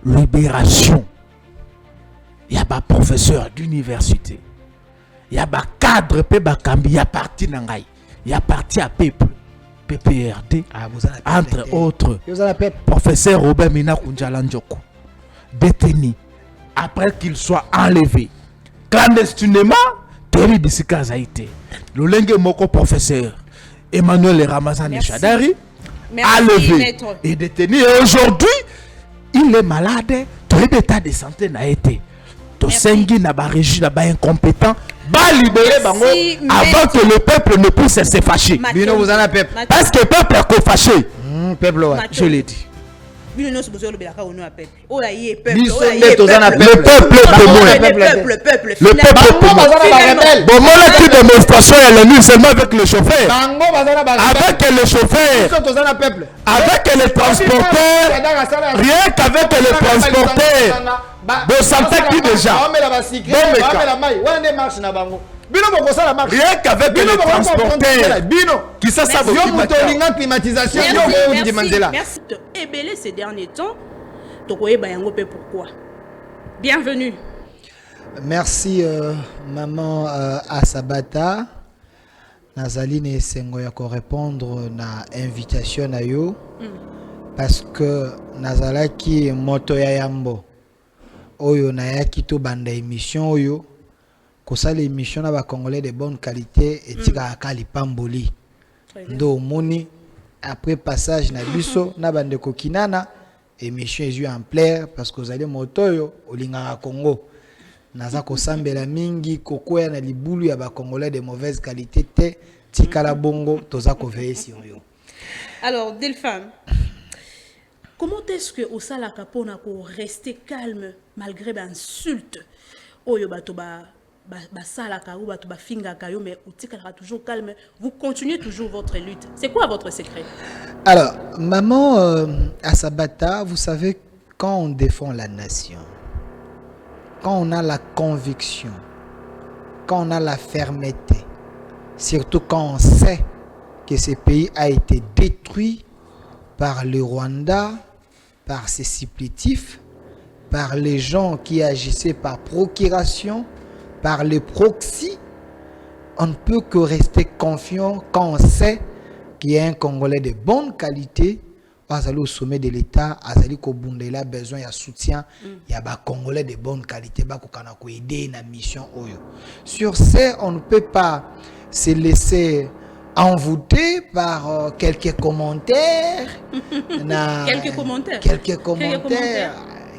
libération. Il y a des professeurs d'université. Il y a des cadres, il y a parti Nangaï. Il y a parti à peuple. PPRD, entre autres, professeur Robert Mina Kunjalanjoko, détenu après qu'il soit enlevé clandestinement. Tori Bisika Zaïté, le Lengue Moko professeur Emmanuel Ramazani Chadari, enlevé et détenu. Et aujourd'hui, il est malade. Tout l'état de santé n'a été. Tosengi n'a pas régi, n'a pas incompétent. Va libérer Bango avant que le peuple ne puisse se fâcher. Parce que le peuple est fâché. Je l'ai dit. Le peuple. Bon, moi, la démonstration, elle est venue seulement avec le chauffeur. Avec le chauffeur. Avec les transporteurs. Rien qu'avec les transporteurs. Bon, ça me fait qui déjà? Rien qu'avec les transporteurs qui ça climatisation. Merci. Ébélé ces derniers temps. Pourquoi? Bienvenue. Merci maman Asabata. Nazaline Sengo ya répondre na invitation na yo parce que nazalaki moto ya yambo oyo na yaki to banda émission oyo kosala émission na ba congolais de bonne qualité et tika akali pamboli ndo moni après passage na biso na bande kokinana émission est en plaire parce que vous allez moto yo olinga Congo naza kosambela mingi kokoya na libulu ya ba congolais de mauvaise qualité te tika la bongo toza ko veiller sur yo. Alors Delphin, comment est-ce que au sala kapona ko rester calme malgré l'insulte oyo bato ba sala ka ou bato ba finga ka yo mais utikala toujours calme, vous continuez toujours votre lutte. C'est quoi votre secret? Alors maman Asabata, vous savez quand on défend la nation, quand on a la conviction, quand on a la fermeté, surtout quand on sait que ce pays a été détruit par le Rwanda, par ses supplétifs, par les gens qui agissaient par procuration, par les proxys, on ne peut que rester confiant quand on sait qu'il y a un Congolais de bonne qualité au sommet de l'État, il a besoin de soutien, il y a des Congolais de bonne qualité qui aider dans la mission. Sur ce, on ne peut pas se laisser envoûter par quelques commentaires.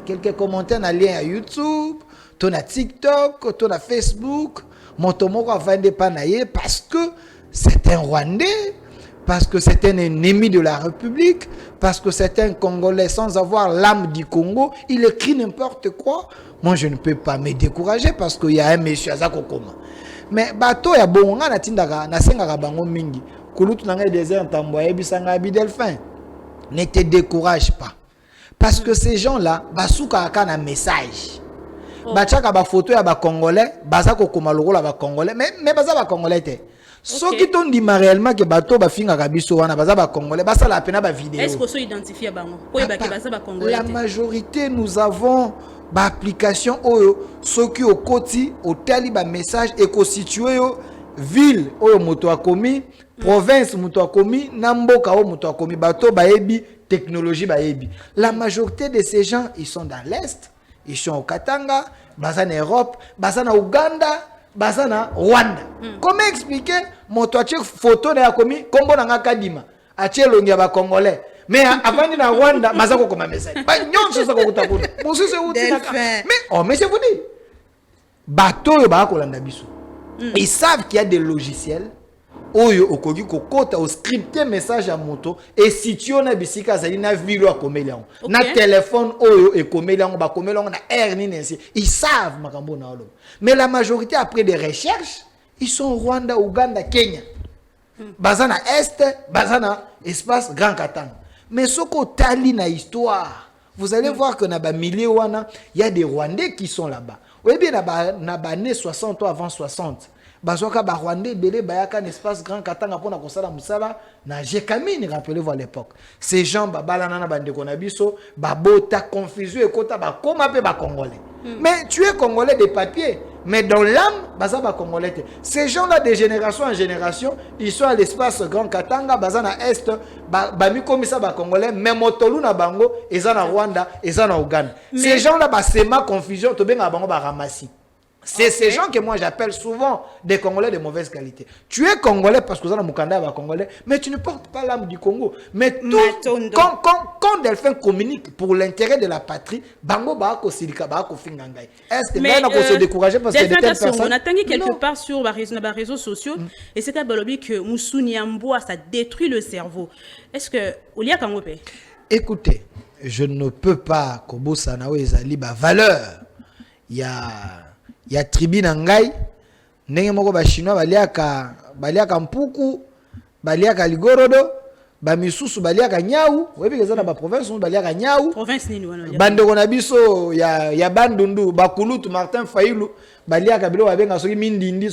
Quelques commentaires dans lien à YouTube, ton à TikTok, ton à Facebook, mon tomoko va pas parce que c'est un Rwandais. Parce que c'est un ennemi de la République, parce que c'est un Congolais sans avoir l'âme du Congo, il écrit n'importe quoi. Moi, je ne peux pas me décourager parce qu'il y a un monsieur Azako Koma. Mais bateau ya bon nga natindaka na sengaka bango mingi. Kulutu nanga désert tamboye bisanga bi Delphin. Ne te décourage pas. Parce que ces gens-là, basuka aka na message. Bachaka ba photo ya ba Congolais, bazako koma lokola ba Congolais, mais baza ba Congolais te. Ce qui t'ont dit réellement que bateau ba finga kabiso wana baza ba Congolais, basa la pena ba vidéo. Est-ce que vous identifiez bango? La majorité nous avons ba application oyo soki au koti au tali ba message et ko situé yo ville oyo moto akomi, province moto akomi, namboka o moto akomi bateau ba ebi technologie ba ebi. La majorité de ces gens ils sont dans l'est, ils sont au Katanga, baza en Europe, baza na Uganda, basana Rwanda. Comment expliquer mon photo na yakomi kombo na ngakadima atie longi ba congolais mais avant na Rwanda mazako comme message ba nyonso ça ko kutakuna musise uti na mais je vous dis bateau ba ko landa biso ils savent qu'il y a des logiciels oyo okoki kokota au scripter message à moto et si tu on a bisika zali na vilo akomeli yango na téléphone oyo ekomeli yango ba komeli yango na air ni ainsi ils savent makambo na olo mais la majorité après des recherches ils sont Rwanda, Ouganda, Kenya bazana est bazana espace Grand Katanga mais soko tali na histoire vous allez voir que na ba milieu wana il y a des Rwandais qui sont là-bas ou bien na ba années 60 ou avant 60 bazoka ba Rwandais belé bayaka un espace grand katanga pona kosala musala na Jekamine, rappelez-vous à l'époque. Ces gens babalana na bande konabiso babota confusion ekota ba koma pe ba congolais. Mais tu es congolais de papier, mais dans l'âme baza ba congolais. Ces gens-là de génération en génération, ils sont à l'espace grand katanga bazana est ba mi komisa ba congolais, mais motolu na bango ezana Rwanda, ezana Ouganda. Ces gens-là ba sema confusion to benga bango ba ramasi. C'est ces gens que moi j'appelle souvent des Congolais de mauvaise qualité. Tu es Congolais parce que vous êtes Mukanda Congolais, mais tu ne portes pas l'âme du Congo. Mais quand Delphin communique pour l'intérêt de la patrie, Bango Baako Silika Baako Fingangai. Est-ce que maintenant qu'on se décourage parce que des telles personnes? On a tangué quelque part sur les réseaux sociaux et c'est à Balobi que Moussou Niamboa ça détruit le cerveau. Est-ce que Olia Kangope? Écoutez, je ne peux pas Kobo Sanawe Ezali ba valeur. Il y a tribu nangai ndenge moko ba chinois baliaka mpuku baliaka ligorodo ba misusu baliaka nyau webi kezana ba province baliaka nyau province nini wana bande kona biso ya bandundu bakulutu Martin Fayulu baliaka bilo babenga soki mindindi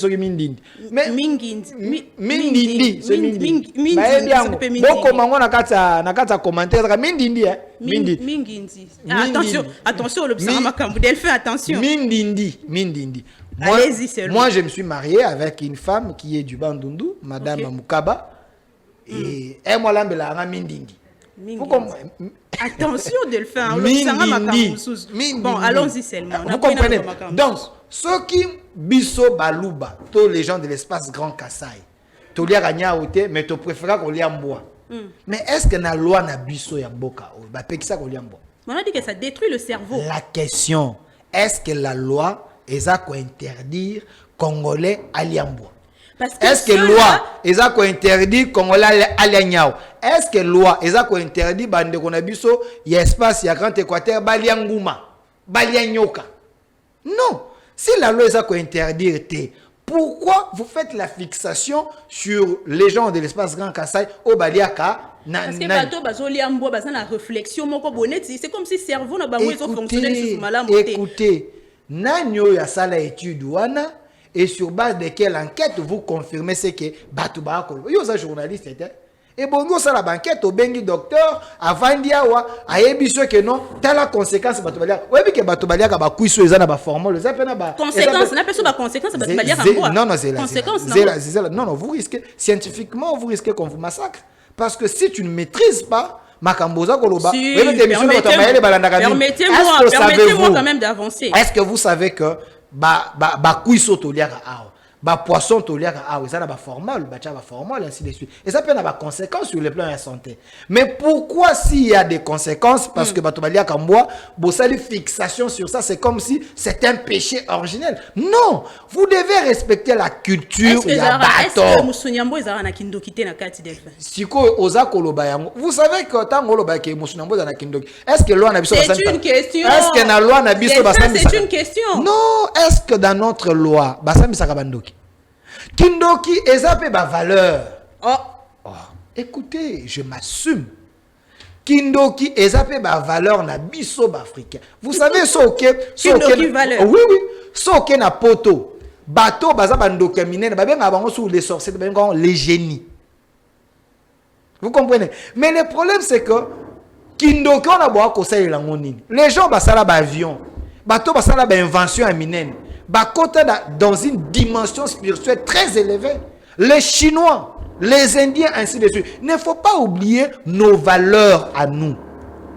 mais mindindi boko mango na kata commentaire ka mindindi mindindi attention le psara makambu Delphin attention mindindi moi je me suis marié avec une femme qui est du Bandundu, madame Mukaba. Et elle m'a l'ambela à Mindindi. Attention Delphin, bon allons-y seulement. Vous comprenez? Donc, ceux qui biso baluba, tous les gens de l'espace Grand Kassai, tu lia gagna oté, mais tu préfères qu'on lia mboa. Mais est-ce que la loi na biso ya mboka o ba pekisa ko lia mboa? On a dit que ça détruit le cerveau. La question, est-ce que la loi eza ko interdire Congolais à lia mboa? Est-ce que loi eza ko interdit Congolais à nyao? Est-ce que loi eza ko interdit bande kona biso ya espace ya Grand Équateur balia nguma balia nyoka? Non. Si la loi eza ko interdire te, pourquoi vous faites la fixation sur les gens de l'espace Grand Kassai au baliaka? Parce que bato bazolia mbo baza na réflexion moko boneti, c'est comme si cerveau na bango ezo fonctionner sur malamu te. Écoutez, nanyo ya sala étude wana. Et sur base de quelle enquête vous confirmez ce que Batouba Kolo. Yo za journaliste était. Et bon nous ça la banquette au bengi docteur avant diawa ayebiso que non t'as la conséquence Batoubalia. Ouais bi que Batoubalia ka ba kuiso ezana ba formol ça pena ba conséquence na personne ba conséquence Batoubalia ka quoi. Non c'est la conséquence non vous risquez scientifiquement vous risquez qu'on vous massacre parce que si tu ne maîtrises pas Makamboza Koloba, permettez-moi quand même d'avancer. Est-ce que vous savez que ba kuiso toliaka awa ba poisson toliaka awa ça na ba formol ainsi de suite et ça peut avoir des conséquences sur le plan de la santé. Mais pourquoi s'il y a des conséquences parce que bato baliaka mboa bosali fixation sur ça, c'est comme si c'est un péché originel? Non, vous devez respecter la culture ya bato. Est-ce que Moussounyambo ezara na kindoki te na kati Delphin? Siko oza koloba yango. Vous savez que tango loba ke Moussounyambo ezara na kindoki. Est-ce que loi na biso basani? C'est une question. Est-ce que na loi na biso basani? C'est une question. Non, est-ce que dans notre loi basani saka bandoki? Kindoki ezape ba valeur. Écoutez, je m'assume. Kindoki ezape ba valeur na biso ba africain. Vous savez Kindoki valeur. Oui. Soke na poto. Bateau baza bandoki minene ba benga bango sur les sorciers, ba benga les génies. Vous comprenez? Mais le problème c'est que Kindoki on a boa ko sa elango nini. Les gens basala ba avion. Bateau basala ba invention minene. Bakota dans une dimension spirituelle très élevée. Les Chinois, les Indiens, ainsi de suite. Il ne faut pas oublier nos valeurs à nous.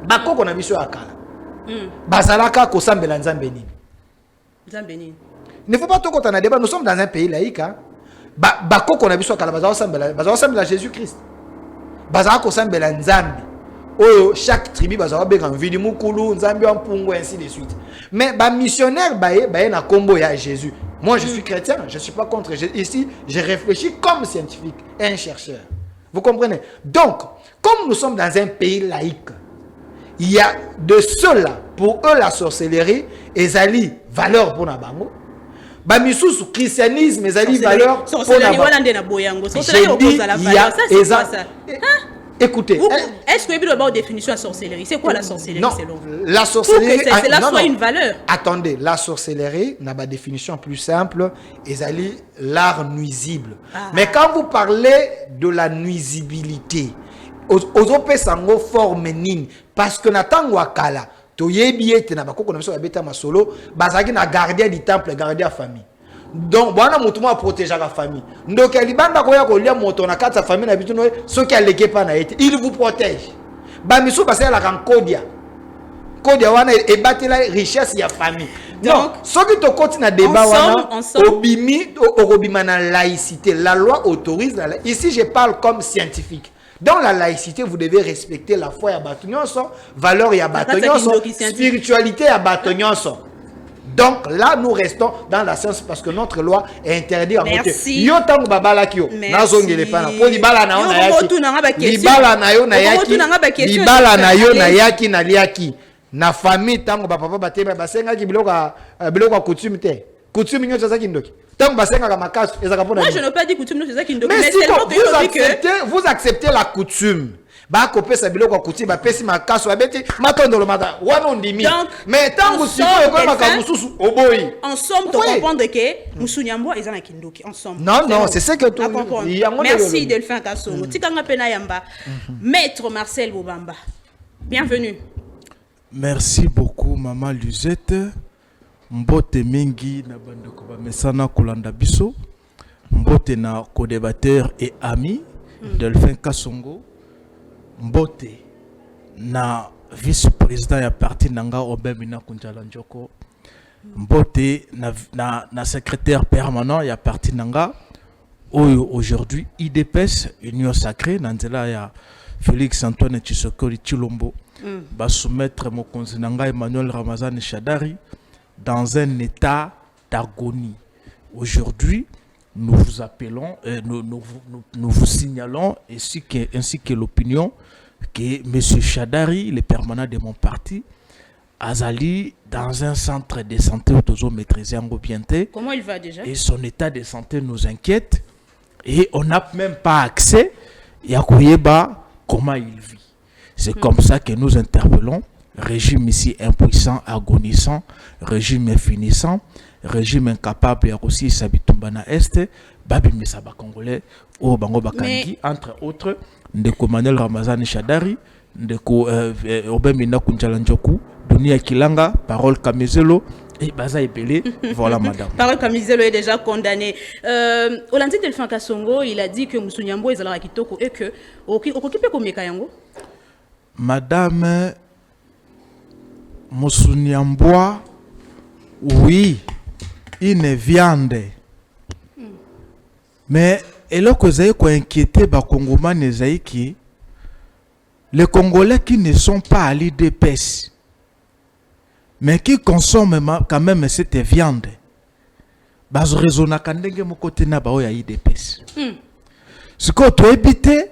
Bako qu'on a vu sur Akala. Bazalaka kosambela nzambeni. Nzambeni. Il ne faut pas tout qu'on a débat. Nous sommes dans un pays laïque. Bako qu'on a vu sur Akala. Bazalaka Jésus-Christ. Bazalaka kosambela nzambi. Oh, chaque tribu bazala benga vidi mukulu nzambi wa mpungu ainsi de suite. Mais ba missionnaire baye na kombo ya Jésus. Moi je suis chrétien, je suis pas contre. Ici, je réfléchis comme scientifique et un chercheur. Vous comprenez? Donc, comme nous sommes dans un pays laïque, il y a de ceux-là pour eux la sorcellerie ezali valeur pour na bango. Ba misusu christianisme ezali valeur pour na bango. Sorcellerie wala ndena boyango. Sorcellerie opose à la valeur. Ça c'est quoi ça? Écoutez. Est-ce que vous avez une définition de sorcellerie? C'est quoi la sorcellerie selon vous? La sorcellerie. Pour que cela soit une valeur. Attendez, la sorcellerie n'a pas de définition plus simple. Et l'art nuisible. Mais quand vous parlez de la nuisibilité, aux opé sango forme nini, parce que Nathan Wakala, toyebi ete na bakoko na biso babeta masolo, bazaki na gardien du temple, gardien de famille. Donc bwana mutu mo protéger la famille. Donc libanda ko ya ko lia moto na kata famille na bitu no so ki aleke pa na ete, il vous protège. Ba miso ba la rankodia. Kodia wana e batela richesse ya famille. Donc ce qui to continue na débat wana obima na laïcité. La loi autorise ici je parle comme scientifique. Dans la laïcité, vous devez respecter la foi ya batonyoso, valeur ya batonyoso, spiritualité ya batonyoso. Donc là, nous restons dans la science parce que notre loi est interdite à voter. Yo tango babala kyo, nazongele pana. Po libala na yo na yaki. Libala na yo na yaki. Libala na yo na yaki na liaki. Na famille tango papa batema basenga ki biloko coutume te. Coutume nyo tsa kindoki. Moi, je n'ai pas dit coutume, mais si vous acceptez la coutume, mais tant que en somme, tu comprends que Moussounyambo est un kindoki. En somme. Non, c'est ça que tu Merci Delphin Kassongo. Tikanga Penayamba. Maître Marcel Bobamba. Bienvenue. Merci beaucoup, Maman Luzette. Mbote mingi na bandeko ba mesana kolanda biso. Mbote na co-débatteur et ami Delphin Kassongo. Mbote na vice-président ya parti nanga Obemina Kunjala Njoko. Mbote na secrétaire permanent ya parti nanga oyo aujourd'hui IDPS Union Sacrée nanzela ya Félix Antoine Tshisekedi Tshilombo ba soumettre mokonzi nanga Emmanuel Ramazani Shadari dans un état d'agonie. Aujourd'hui, nous vous appelons, nous vous signalons, ainsi que l'opinion, que M. Shadari, le permanent de mon parti, Azali, dans un centre de santé où maîtrisé en Gobienté. Comment il va déjà? Et son état de santé nous inquiète. Et on n'a même pas accès à Koyeba comment il vit. C'est comme ça que nous interpellons. Régime ici impuissant, agonisant, régime infinissant, régime incapable et aussi Sabitumbana Est, Babi Mesaba Congolais, au Bango Bakangi, entre autres, Ndeko Manuel Ramazani Shadari, Ndeko Obemina Kunjala Njoku, Dunia Kilanga, Parole Kamizelo, et Baza Ebele, voilà madame. Parole Kamizelo est déjà condamné. Olandi Delphin Kassongo, il a dit que Moussounyambo est à la Kitoko et que, occupé comme Mekayango. Madame Moussounyamboa, oui, une viande. Mais et là que vous avez inquiété les Congolais qui ne sont pas à l'IDPS, mais qui consomment quand même cette viande, bas raisonna kandenge mokote na ba ya IDPS. Ce que tu habité,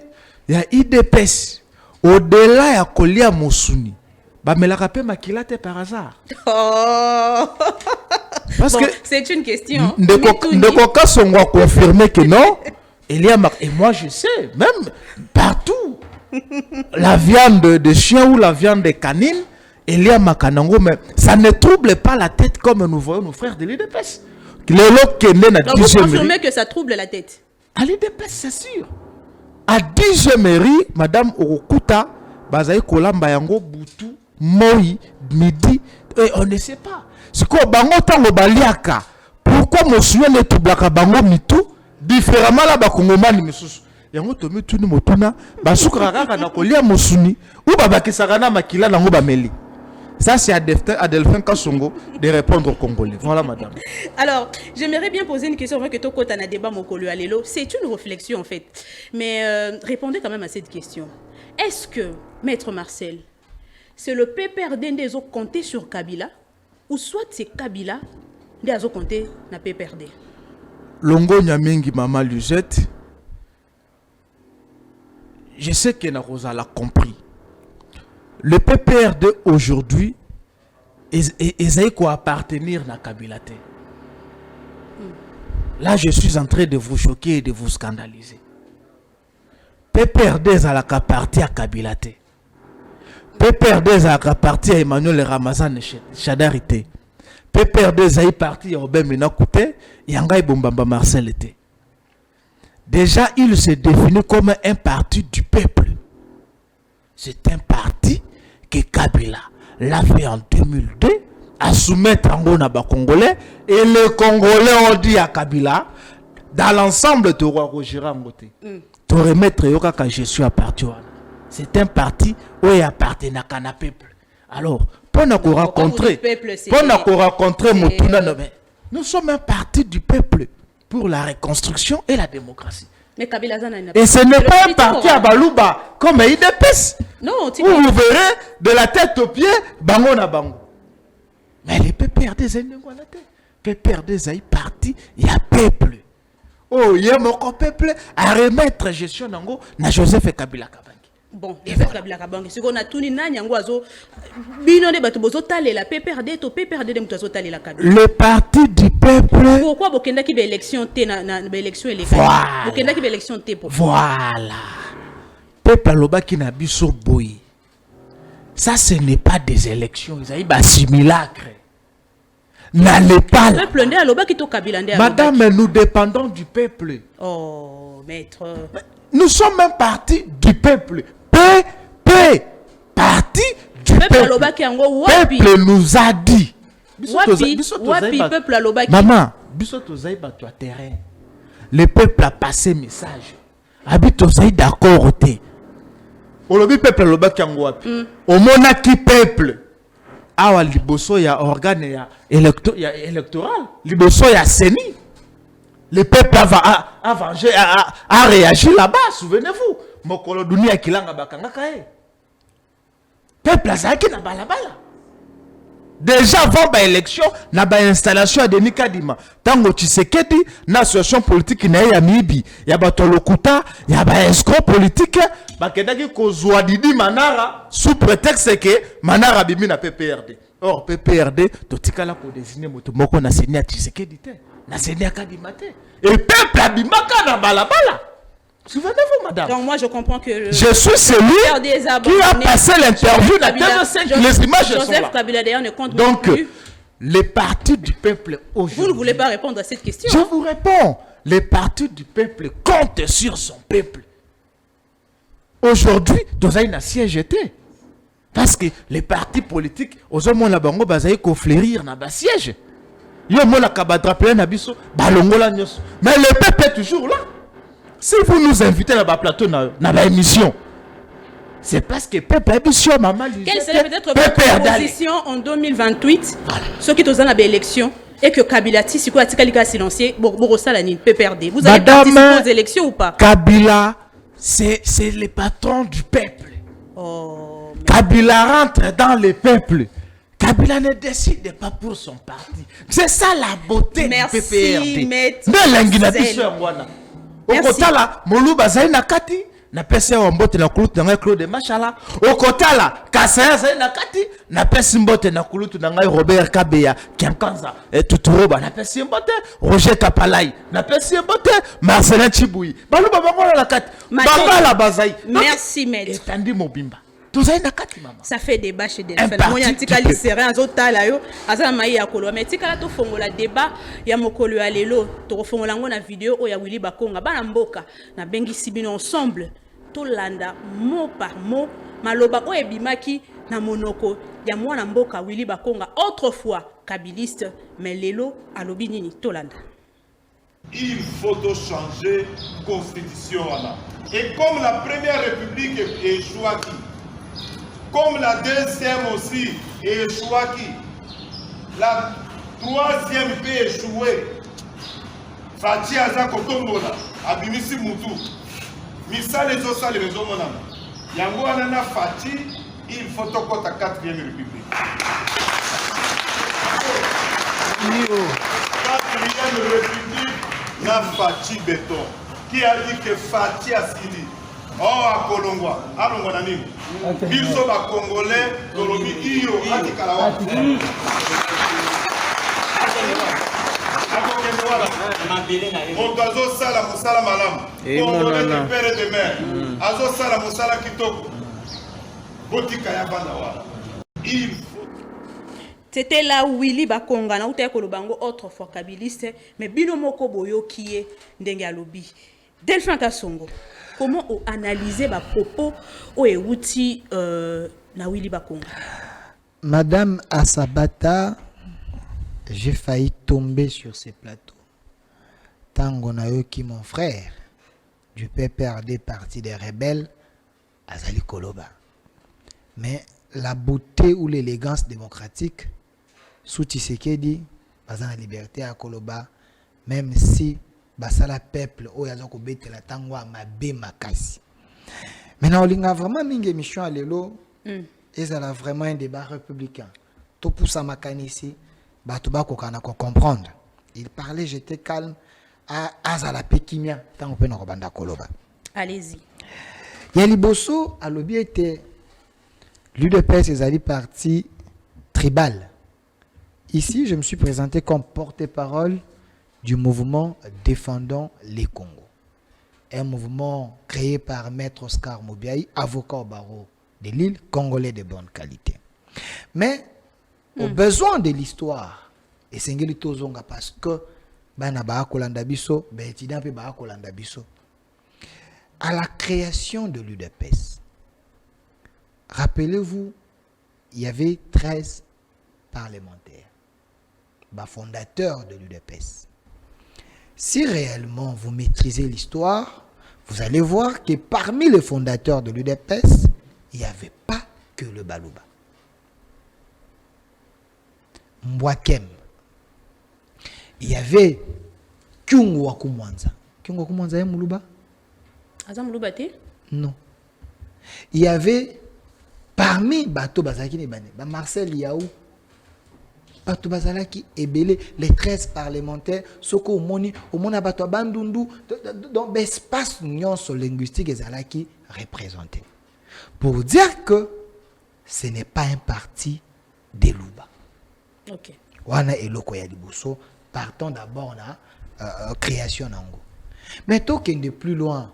il y a IDPS au-delà ya kolia Mousouni. Bah mais la rappel makilate par hasard. Oh. Parce bon, que c'est une question. De Kassongo a confirmé que non. Et moi je sais, même partout, la viande de chien ou la viande de canine, il y a Makanango, mais ça ne trouble pas la tête comme nous voyons nos frères de l'IDPS. Donc vous confirmez que ça trouble la tête? À l'IDPS, c'est sûr. À 10 mairie, Madame Orokuta, Bazaï Kolamba Yango, Boutou, Moi, midi, et on ne sait pas. C'est quoi, Bango Tango Baliaka? Pourquoi monsieur ne troublaka Bango Mitou différemment là, Bakongomani Missous? Yango Tomi Tuni Motuna, Basukara na Kolia Mosuni, ou Babakisarana Makila Nango Bameli. Ça, c'est à Delphin Kassongo de répondre aux Congolais. Voilà, madame. Alors, j'aimerais bien poser une question avant que tu aies un débat, mon collègue Alélo. C'est une réflexion, en fait. Mais répondez quand même à cette question. Est-ce que, Maître Marcel, c'est le PPRD qui a compté sur Kabila, ou soit c'est Kabila qui a compté sur PPRD? Longo Nyamingi, Maman Luzette, je sais que Narosa l'a compris. Le PPRD aujourd'hui, ils quoi appartenir à Kabila. Là, je suis en train de vous choquer et de vous scandaliser. PPRD à la partie à Kabila te. PPRD à la partie à Emmanuel Ramazan Chadarité. PPRD à parti à Robert Menakouté, Yanga Bombamba Marcel était. Déjà, il se définit comme un parti du peuple. C'est un parti que Kabila l'a fait en 2002 à soumettre en Gonaba Congolais et les Congolais ont dit à Kabila dans l'ensemble de Roi Roger Angote te remettre yoka quand je suis à partir. C'est un parti où il appartient à un peuple. Alors, pour nous rencontrer, nous sommes un parti du peuple pour la reconstruction et la démocratie. Mais Kabila et ce n'est pas un parti à Balouba comme IDPS. Non, vous verrez de la tête aux pieds, bango na bango. Mais les PPRD parti, il y a peuple. Oh, il y a mon peuple à remettre gestion nango na Joseph Kabila Kabangi. Bon, Joseph Kabila Kabangi. Ce qu'on a tout ni nani yango azo bino de bato bozo tale la PPRD to PPRD de mutazo tale la Kabila. Le parti du peuple. Pourquoi bokenda ki ba élection te na élection électorale. Voilà. Bokenda ki ba élection te pour. Voilà. Peuple loba ki na biso boyi. Ça ce n'est pas des élections, ils ont simulacre. N'allez pas là. Madame, nous dépendons du peuple. Oh, maître. Nous sommes un parti du peuple. Parti du peuple. Peuple nous a dit. Maman, terrain. Le peuple a passé message. Habite aux d'accord. Au peuple au monaki peuple. Awa liboso ya organe ya électoral, liboso ya seni. Le peuple a réagi là-bas, souvenez-vous. Mokolo dunia kilanga bakanga kae. Peuple azaki na balabala. Déjà avant ba élection, na ba installation à Denis Kadima. Tango Tshisekedi na association politique na ya Mibi, ya bato lokuta, ya ba escroc politique, bakedaki kozwa Didi Manara sous prétexte que Manara bimi na PPRD. Or PPRD totikala ko désigner moto moko na senia Tshisekedi te, na senia Kadima te. Et peuple abimaka na balabala. Souvenez-vous, madame. Donc moi je comprends que je suis celui qui a passé l'interview dans TV5. Les images sont là. Joseph Kabila d'ailleurs ne compte donc, plus. Les partis du peuple aujourd'hui. Vous ne voulez pas répondre à cette question. Je vous réponds. Les partis du peuple comptent sur son peuple. Aujourd'hui, dans un siège était. Parce que les partis politiques, aux hommes la bango bazaï ko fleurir na ba siège. Yo mo la kabadra plein abiso, balongola nyos. Mais le peuple est toujours là. Si vous nous invitez à la plateau, dans l'émission, c'est parce que peuple émission, maman. Quelle serait peut-être votre position en 2028, voilà. Ceux qui sont dans l'élection, et que Kabila, si vous avez silencieux, PPRD. Vous allez participer aux élections ou pas? Kabila, c'est le patron du peuple. Oh, Kabila rentre dans le peuple. Kabila ne décide pas pour son parti. C'est ça la beauté du PPRD. Merci, Okotala moluba zai na kati na pese wa mbote na kulutu na ngai Claude Machala. Okotala kasaya zai na kati na pese mbote na kulutu na ngai Robert Kabeya Kiankanza Tuturoba na pese mbote Roger Kapalai na pese mbote Marcelin Chiboui baluba bango na kati bangala bazai. Merci maître. Et tandi mobimba. Ça fait débat chez Delphine. Moi, il y a un serein, mais si tu fongola débat, il y a mokolo alelo, tu fongola na vidéo où il y a Willy Bakonga, bana mboka, na bengi sibino ensemble, to landa mot par mot, maloba o ebimaki na monoko, ya mwana mboka Willy Bakonga, autrefois kabiliste, mais lelo alobi nini to landa. Il faut changer la constitution. Et comme la première république est échouée, comme la deuxième aussi est échouée, la troisième peut échouer. Fati Aza Kotombola, Abimisi Moutou, Missa les Ossa les maisons monam. Yango Anana Fati, il faut toquer la quatrième république. Quatrième république, na Fati Béton, qui a dit que Fati a signé. Oh, à Kolongwa, à Longonani. Biso ba Congolais, Tolobi Iyo, Atikalawa. akokende wana moto azosala mosala malamu congolais de père et de mère azosala mosala kitoko botika ya bana wana. C'était là où Willy Bakonga na uta kolobango autrefois kabiliste mais bino moko boyoki ye ndenge alobi. Delphin Kasongo, comment on analyser ba propos o euti na Willy Bakonga? Madame Asabata, j'ai failli tomber sur ces plateaux. Tango na yoki mon frère du PPRD parti des rebelles Azali Koloba. Mais la beauté ou l'élégance démocratique sous Tshisekedi bazana liberté à Koloba, même si basala peuple o yazo ko betela tango mabe makasi. Maintenant on a vraiment mingi émission à lelo et ça a vraiment un débat républicain. Tout pour ça makanisi batuba ko kana ko comprendre. Il parlait, j'étais calme à azala pekimia tango pe na banda Koloba. Allez-y. Yaliboso a lobby était l'UDPS est parti tribal. Ici, je me suis présenté comme porte-parole du mouvement Défendons les Congos. Un mouvement créé par Maître Oscar Mobiaï, avocat au barreau de l'île, congolais de bonne qualité. Mais, au besoin de l'histoire, et c'est Tozonga parce que à la création de l'UDPS, rappelez-vous, il y avait 13 parlementaires, fondateurs de l'UDPS. Si réellement vous maîtrisez l'histoire, vous allez voir que parmi les fondateurs de l'UDPS, il n'y avait pas que le Baluba. Mbwakem. Il y avait Kyungu Wakumwanza. Kyungu Wakumwanza est Muluba? Azam Muluba te? Non. Il y avait parmi Bato Bazaki Nebane, Marcel Yaou, Bato Bazalaki Ebele, les 13 parlementaires, Soko Omoni, Omona Bato Bandundu, dans l'espace union linguistique Ezalaki représenté. Pour dire que ce n'est pas un parti des Luba. Ok. Wana Eloko Yadibuso, partons d'abord la création Nango. Mais tant qu'il est plus loin,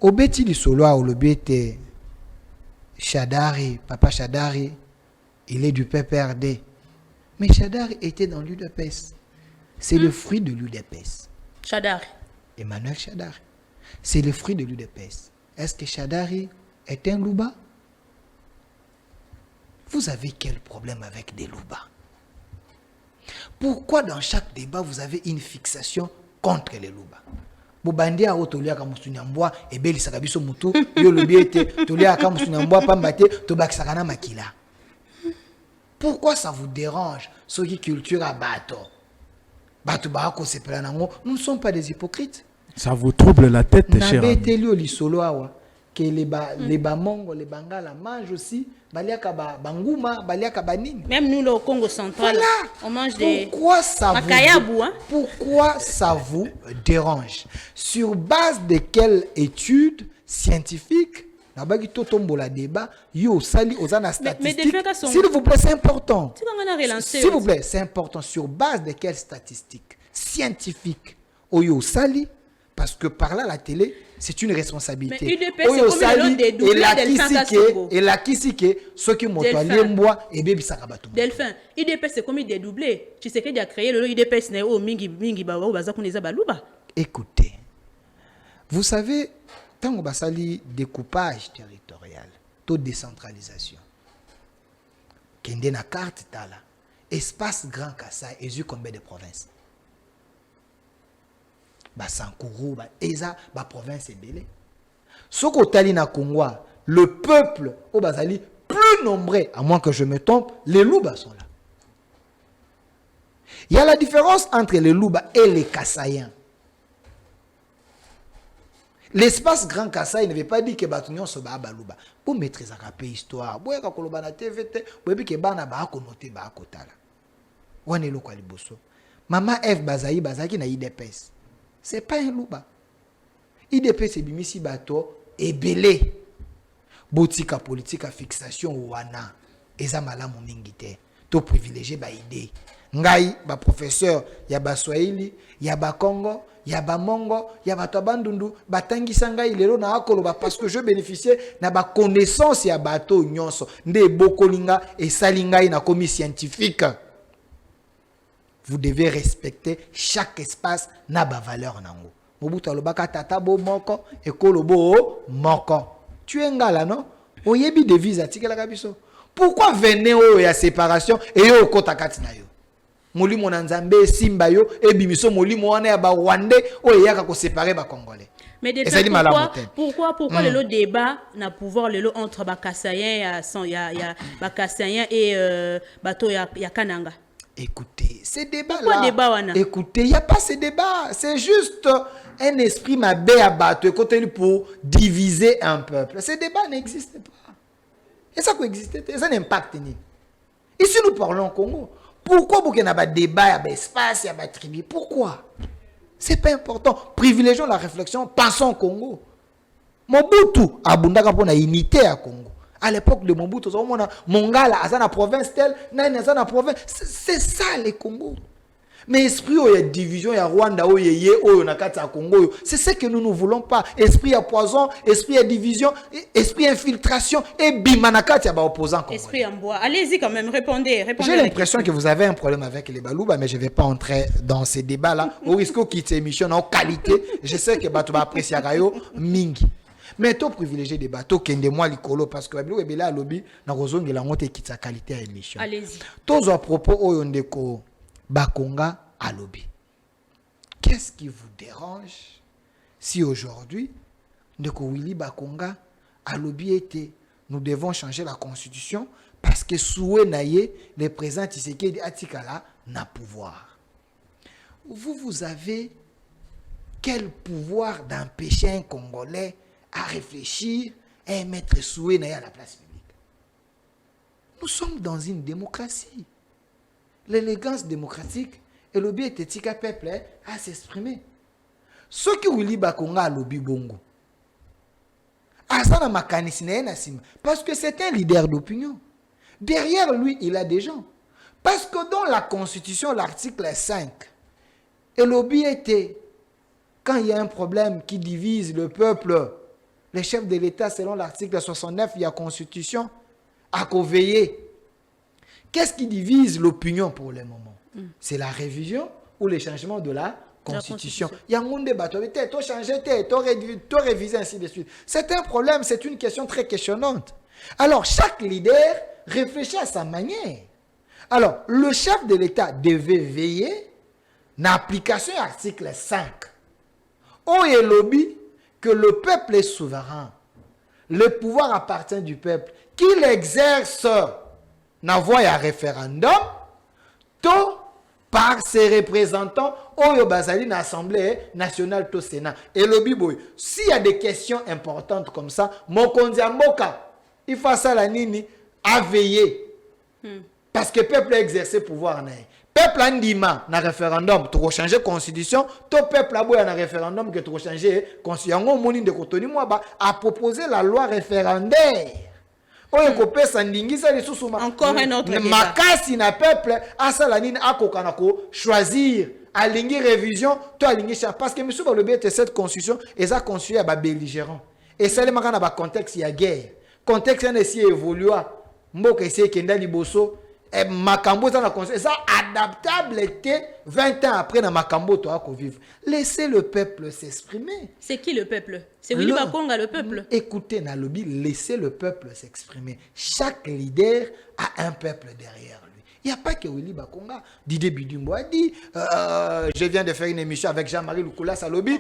au Beti du Solo, au Lobete, Chadari, Papa Chadari, il est du PPRD. Mais Chadari était dans l'UDPS. C'est le fruit de l'UDPS. Chadari. Emmanuel Chadari. C'est le fruit de l'UDPS. Est-ce que Chadari est un Louba? Vous avez quel problème avec des Loubas? Pourquoi dans chaque débat vous avez une fixation contre les Loubas? Bobandi a otolia ka musunyambwa ebeli sakabiso mutu yo lobiete tolia ka musunyambwa pambate to bakisakana makila. Pourquoi ça vous dérange ce qui culture à bato? Bato baako se pelanango, nous ne sommes pas des hypocrites. Ça vous trouble la tête, cher ami. Nabeteli o lisolo awa que les Bamongo, les Bangala mangent aussi baliaka banguma, baliaka banini. Même nous au Congo central, voilà. On mange des Pourquoi ça vous dérange? Sur base de quelles études scientifiques? Débat, s'il vous plaît, c'est important. S'il vous plaît, c'est important. Sur base de quelles statistiques scientifiques? Oyo Sali, parce que par là, la télé, c'est une responsabilité. Oyo Sali et la Kisike, ceux qui m'ont allé moi et Baby Sakabatu. Delphin, IDP c'est comme dédoublé. Tu sais qu'il a créé le IDP, c'est au Mingi Bawa, Bazakuneza Baluba. Écoutez, vous savez, tant que Basali découpage territorial, taux de décentralisation, Kende na carte tala, espace Grand Kassai, et combien de provinces? Basankourou, Eza, province est belée. Soko tali na Kongwa, le peuple au Basali, plus nombreux, à moins que je me trompe, les Louba sont là. Il y a la différence entre les Louba et les Kassaïens. L'espace Grand Kassai ne veut pas dire que Batunion se bat à Balouba. Pour maîtriser la paix histoire, pour que Koloba na TVT, pour que Bana ba konoté ba kotala. Wane lo kwa liboso. Mama F Bazaï Bazaki na IDPS. C'est pas un Louba. IDPS c'est bimisi bato et belé. Botika politique à fixation wana. Eza malamu mingite. To privilégié ba idée. ngai ba professeur ya ba Swahili ya ba Congo ya ba Mongo ya ba Tabandundu batangisa ngai lelo na akoloba parce que je bénéficiais na ba connaissance ya bato nyonso nde bokolinga et salinga na komi scientifique. Vous devez respecter chaque espace na ba valeur nango. Mobutu alobaka tata bo moko ekolo bo moko. Tu es ngala non? Oyebi devise atikela kabiso. Pourquoi venez au ya séparation et yo kota katina yo? Molimo na Nzambe simba yo et bimiso molimo wana ya ba Rwandais o yaka ko séparer ba Congolais. Mais pourquoi le débat na pouvoir le entre Bakassayen ya Bakassayen et bato ya Kananga? Écoutez, ces débats-là, écoutez, il n'y a pas ces débats. C'est juste un esprit mabé à battre pour diviser un peuple. Ces débats n'existent pas. Et ça peut exister, ça n'impacte ni. Ici, nous parlons au Congo. Pourquoi il y a un débat, il y a un espace, il y a une tribu? Pourquoi? Ce n'est pas important. Privilégions la réflexion, pensons au Congo. Mobutu a une unité à Congo. À l'époque de Mobutu, Mongala, à la province telle, à la province. C'est ça le Congo. Mais esprit où il y a division, il y a Rwanda, où il y a Congo. C'est ce que nous ne voulons pas. Esprit à poison, esprit à division, esprit à infiltration et bimanakati à opposant. Esprit en bois. Allez-y quand même, répondez. J'ai l'impression que vous avez un problème avec les Balouba, mais je ne vais pas entrer dans ces débats-là. Au risque de quitter l'émission en qualité, je sais que tu vas apprécier Mingi. Mais tu privilégié des bateaux qui sont moi likolo parce que Babylou est là lobby na rozongi la monte qui sa qualité à émission. Allez-y. Tous à propos oyondeko Bakonga à lobby. Qu'est-ce qui vous dérange si aujourd'hui ndeko Willy Bakonga à lobby était nous devons changer la constitution parce que soué naye le président Tshisekedi Atikala n'a pouvoir. Vous avez quel pouvoir d'empêcher un Congolais à réfléchir et mettre souhait à la place publique? Nous sommes dans une démocratie. L'élégance démocratique et le bien éthique à peuple à s'exprimer. Ce qui Willy Bakonga a lobby bongo. Asana Makanisine Nassim, parce que c'est un leader d'opinion. Derrière lui, il a des gens. Parce que dans la Constitution, l'article 5, et lobby était quand il y a un problème qui divise le peuple, les chefs de l'État, selon l'article 69 de la Constitution, à veiller. Qu'est-ce qui divise l'opinion pour le moment? C'est la révision ou le changement de la Constitution. Il y a un monde de bateaux, tu as changé, tu as révisé, ainsi de suite. C'est un problème, c'est une question très questionnante. Alors, chaque leader réfléchit à sa manière. Alors, le chef de l'État devait veiller l'application de l'article 5. On est lobby que le peuple est souverain. Le pouvoir appartient du peuple. Qu'il exerce na voie à référendum, tout par ses représentants au Bazali na Assemblée nationale au Sénat. Et lobby boy, s'il y a des questions importantes comme ça, Mokonzi Mboka, il faut ça la nini à veiller. Parce que le peuple a exercé pouvoir. Peuple a dit na référendum, tu vas changer la constitution, tout peuple a un référendum que tu vas changer la constitution. A proposé la loi référendaire. Encore un autre débat. Makasi na peuple, a salanine a kokanako choisir. A lingi révision, toi a lingi parce que monsieur Balobi était cette constitution, et ça constitué à belligérant. Et ça, le contexte, il y a guerre. Contexte, il y a évolué. Mboka essaye kenda liboso. Et Makambo, ça adaptable était 20 ans après dans Makambo, toi, qu'on vive. Laissez le peuple s'exprimer. C'est qui le peuple? C'est Willy Bakonga, le peuple. Écoutez, Nalobi, laissez le peuple s'exprimer. Chaque leader a un peuple derrière lui. Il n'y a pas que Willy Bakonga. Didier Bidumbo a dit, je viens de faire une émission avec Jean-Marie Lukula Salobi,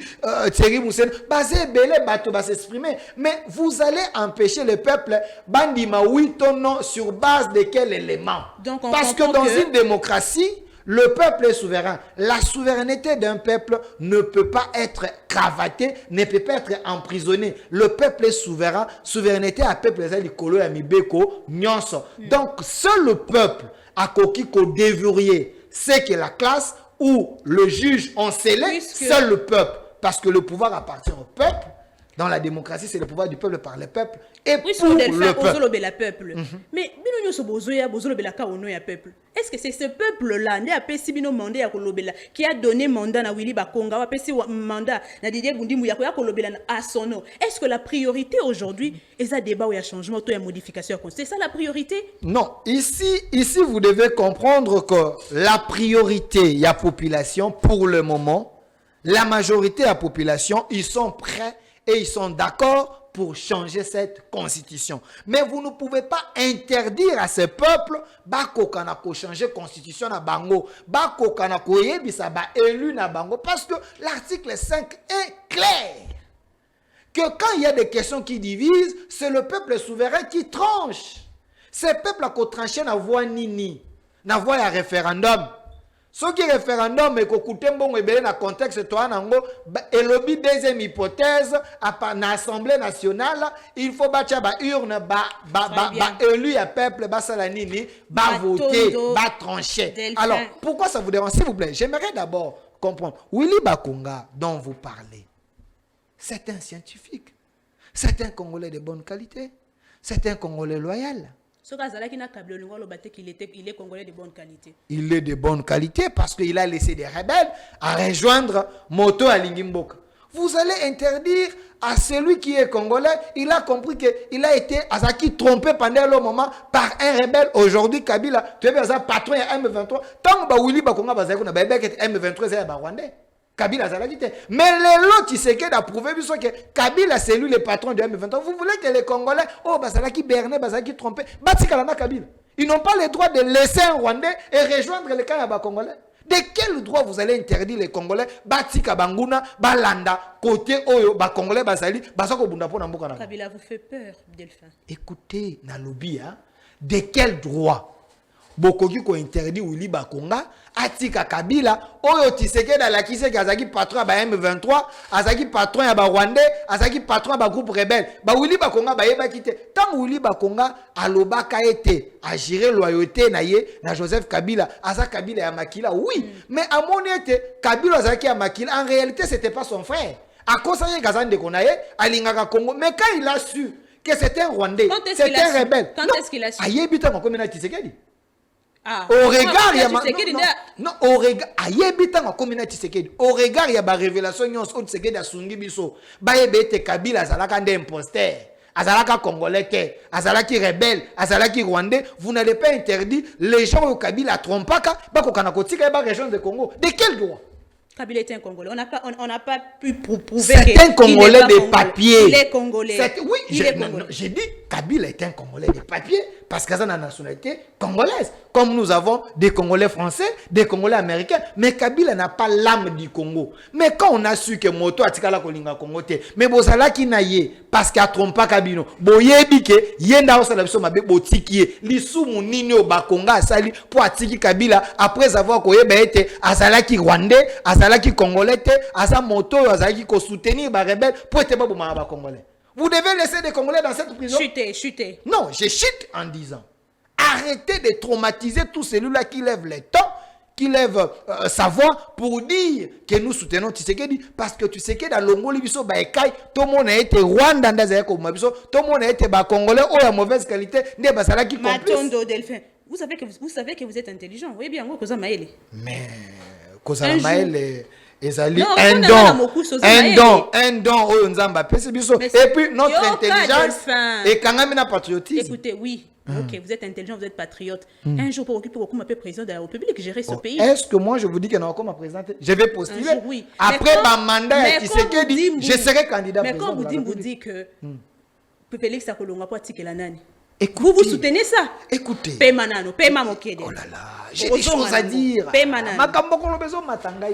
Thierry Moussen, basé belé bateau va s'exprimer. Mais vous allez empêcher le peuple, bandima oui, ton nom, sur base de quel élément? Parce que dans une démocratie, le peuple est souverain. La souveraineté d'un peuple ne peut pas être cravatée, ne peut pas être emprisonnée. Le peuple est souverain. Souveraineté à peuple, donc seul le peuple a coquille qu'au déverrouiller, c'est que la classe ou le juge ont scellé, seul le peuple, parce que le pouvoir appartient au peuple, Dans la démocratie, c'est le pouvoir du peuple par le peuple et oui, pour le peuple. Mais bino nyoso bozoya bozolobela ka ono ya peuple. Est-ce que c'est ce peuple-là qui a donné mandat à Willy Bakonga, a pesi mandat na Didier Bundimou ya kolobela à son nom? Est-ce que la priorité aujourd'hui est ça débat ou il y a changement ou il y a modification? C'est ça la priorité? Non, ici vous devez comprendre que la priorité, il y a population pour le moment, la majorité de la population, ils sont prêts et ils sont d'accord pour changer cette constitution. Mais vous ne pouvez pas interdire à ce peuple de changer la constitution na bango, élu na bango, parce que l'article 5 est clair. Que quand il y a des questions qui divisent, c'est le peuple souverain qui tranche. Ce peuple a tranché na voix nini, na voix ya référendum. Ce qui est référendum et que dans contexte et le deuxième hypothèse à l'Assemblée nationale, il faut battre urne élu à peuple voter, trancher. Alors pourquoi ça vous dérange, s'il vous plaît? J'aimerais d'abord comprendre. Willy Bakonga dont vous parlez, c'est un scientifique, c'est un Congolais de bonne qualité, c'est un Congolais loyal. Il est Congolais de bonne qualité. Il est de bonne qualité parce qu'il a laissé des rebelles à rejoindre Moto à Lingimboka. Vous allez interdire à celui qui est Congolais, il a compris qu'il a été trompé pendant le moment par un rebelle. Aujourd'hui, Kabila, tu es un patron à M23. Tant que Willy Bakonga M23, c'est un Rwandais. Kabila Zalagite. Mais les lots qui s'est prouvé que Kabila c'est lui le patron du M23. Vous voulez que les Congolais, Bazalaki Berné, Bazalaki trompé, Batikalana Kabila. Ils n'ont pas le droit de laisser un Rwandais et rejoindre les Kanaba Congolais. De quel droit vous allez interdire les Congolais, Batika Banguna, Balanda, côté Oyo, Congolais, Bazali, Basako Bundapona Mbokana. Kabila vous fait peur, Delphin. Écoutez, Nalobi, de quel droit Bokoki ko interdit Willy Bakonga atika Kabila oyo Tshisekedi dans la kiseki azaki patron ba M23 azaki patron ya ba Rwandais azaki patron ba groupe rebelle ba Willy Bakonga ba yeba kite tant Willy Bakonga alobaka ete a gérer loyauté na ye na Joseph Kabila asa Kabila ya makila oui mais à mon ete Kabila azaki ya makila en réalité c'était pas son frère à cause de Gazande konaye alingaka Congo mais quand il a su que c'était un Rwandais c'était un rebelle quand est-ce qu'il a su ayebita ko na Tshisekedi. Ah, au regard il y a non au regard ayebita ko komina Tshisekedi au regard il y a ba révélation nyonso Tshisekedi asungi biso ba yebete Kabila azalaka nde imposteur azalaka congolais te azalaki rebelle azalaki rwandais vous n'allez pas interdire les gens au Kabila trompaka ba kokana kotika ba région de Congo de quel droit? Kabila est un Congolais. On n'a pas pu prouver c'est un Congolais de papier. Il est Congolais. Oui, j'ai dit Kabila est un Congolais de papier parce qu'il a une nationalité congolaise. Comme nous avons des Congolais français, des Congolais américains. Mais Kabila n'a pas l'âme du Congo. Mais quand on a su que Moto a tika la kolinga Congo te, mais bozala ki na ye parce qu'il a trompé Kabino. Boyebi ke yenda osala biso mabe botikie. Lisumu nini o bakonga asali pour atiki Kabila après avoir koyeba ete azalaki Rwandais, azalaki Congolais te, asa Moto azalaki ko soutenir ba rebelle pour ete ba bomara ba Congolais. Vous devez laisser des Congolais dans cette prison. Chuter. Non, je chute en disant arrêtez de traumatiser tous celui-là qui lève les temps, qui lève sa voix pour dire que nous soutenons Tshisekedi parce que Tshisekedi dans l'Ongoli biso ba ekai tout le monde a été Rwanda ndaza ko mabiso tout le monde a été ba Congolais ou la mauvaise qualité ne basala qui complice. Matondo Delphin, vous savez que vous êtes intelligent. Vous voyez bien ngo koza maele. Mais koza maele ezali non, un don oyo nzamba pesi biso et puis notre intelligence et kangami na patriotisme. Écoutez, oui. Ok, vous êtes intelligent, vous êtes patriote. Un jour, pour occuper comme président de la République, gérer ce pays. Est-ce que moi, je vous dis que non, comme président, je vais postuler jour, oui. Après ma mandat, je serai candidat. Mais quand vous dites que Félix Sakolonga pour tirer la nani, écoutez, vous soutenez ça? Écoutez. Pemanano, Pemamokede. Oh là là, j'ai des choses à dire.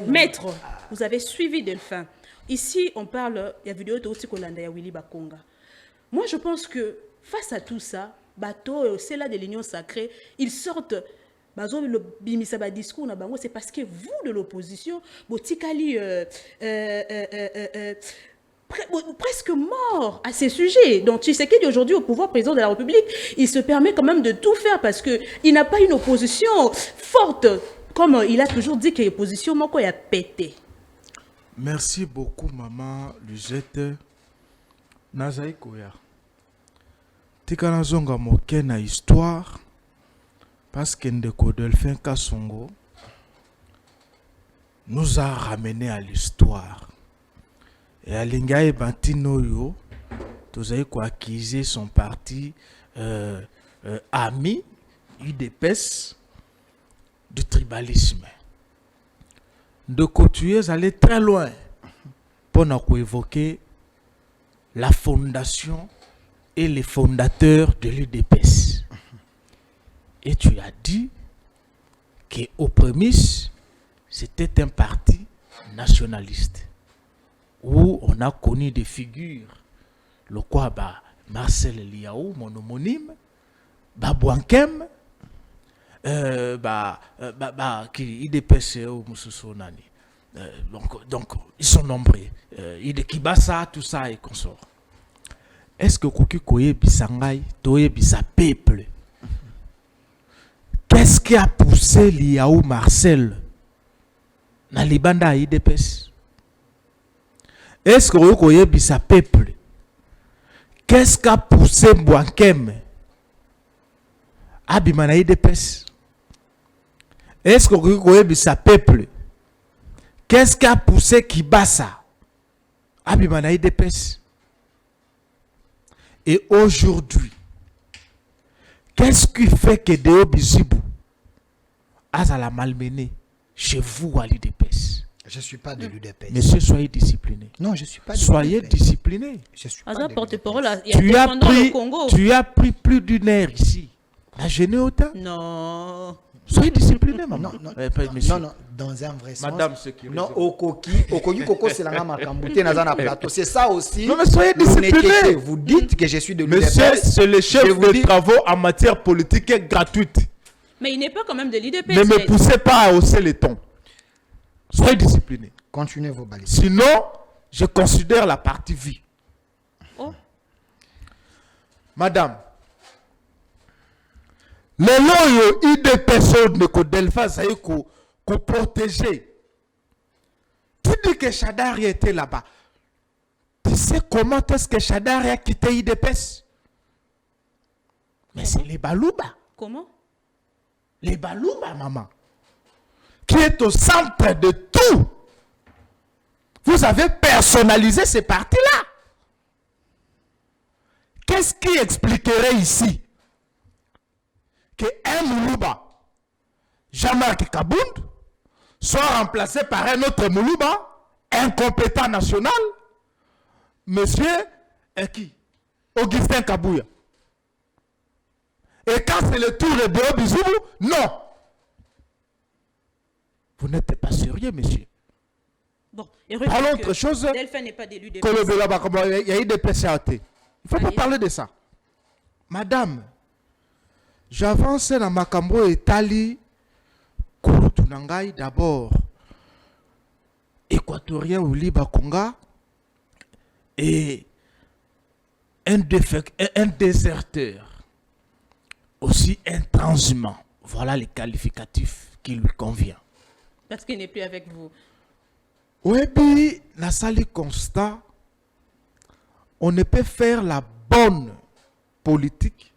Maître, vous avez suivi Delphin. Ici, on parle, il y a vidéo de Kolanda, il y a Willy Bakonga. Moi, je pense que face à tout ça, bateau, c'est là de l'union sacrée, ils sortent, le bimisaba discours, c'est parce que vous, de l'opposition, Botikali, presque mort à ces sujets. Donc Tshisekedi aujourd'hui au pouvoir président de la République, il se permet quand même de tout faire parce qu'il n'a pas une opposition forte, comme il a toujours dit que l'opposition, moi, quoi, il a pété. Merci beaucoup, maman Lugette. nazali koya tika nazonga moke na histoire parce que ndeko Delphin Kasongo nous a ramené à l'histoire et alinga e bantino yo tozali ko accuser son parti ami UDPS du tribalisme. De Cotueux allait très loin pour nous évoquer la fondation et les fondateurs de l'UDPS. Et tu as dit qu'au prémices, c'était un parti nationaliste où on a connu des figures, le quoi Marcel Liaou, mon homonyme, Bouankem, qui IDPS ou Moussoussonani. Donc, ils sont nombreux. Kibasa, tout ça et consort. Est-ce que Koki Koye Bisangay, Toye Bisa peuple? Qu'est-ce qui a poussé Liaou Marcel dans les bandes à IDPS? Est-ce que Koye Bisa peuple? Qu'est-ce qui a poussé Bouankem à Bimana IDPS? Est-ce que Koye Bisa peuple? Qu'est-ce qui a poussé Kibasa à Bimana IDPS? Et aujourd'hui, qu'est-ce qui fait que Deo Bizibou a la malmenée chez vous à l'UDPS? Je ne suis pas de l'UDPS. Monsieur, soyez discipliné. Non, je ne suis pas de Soyez discipliné. Je suis pas de porte-parole, tu as pris plus d'une heure ici. La gêné autant? Non. Soyez discipliné, maman. Non, dans un vrai sens. Madame sécurité. Non, Okoki Koko, c'est la Makamboute, Nazana Plateau. C'est ça aussi. Non, mais soyez discipliné. Vous dites que je suis de l'UDPS. Monsieur, c'est le chef de travaux en matière politique gratuite. Mais il n'est pas quand même de l'IDPS. Ne me poussez pas à hausser les tons. Soyez discipliné. Continuez vos balises. Sinon, je considère la partie vie. Oh. Madame, les loyaux IDPS de Kodelfa, ça y est qu'on protéger. Tu dis que Chadari était là-bas. Tu sais comment est-ce que Chadari a quitté IDPS? Mais c'est les Balouba. Comment? Les Balouba, maman. Qui est au centre de tout. Vous avez personnalisé ces partis-là. Qu'est-ce qui expliquerait ici qu'un Moulouba, Jean-Marc Kabound, soit remplacé par un autre Moulouba, incompétent national, monsieur qui? Augustin Kabouya. Et quand c'est le tour de Deo Bizoubou, non. Vous n'êtes pas sérieux, monsieur. Bon, parlons autre chose. Delphin n'est pas d'élu de il y a eu des PCAT. Il ne faut pas parler de ça. Madame, j'avance dans ma cambo et Tali Kouroutunangaï d'abord. Équatorien ou Libakonga et un déserteur. Aussi intranshumant. Voilà les qualificatifs qui lui conviennent. Parce qu'il n'est plus avec vous. Oui, puis, la salle constat, on ne peut faire la bonne politique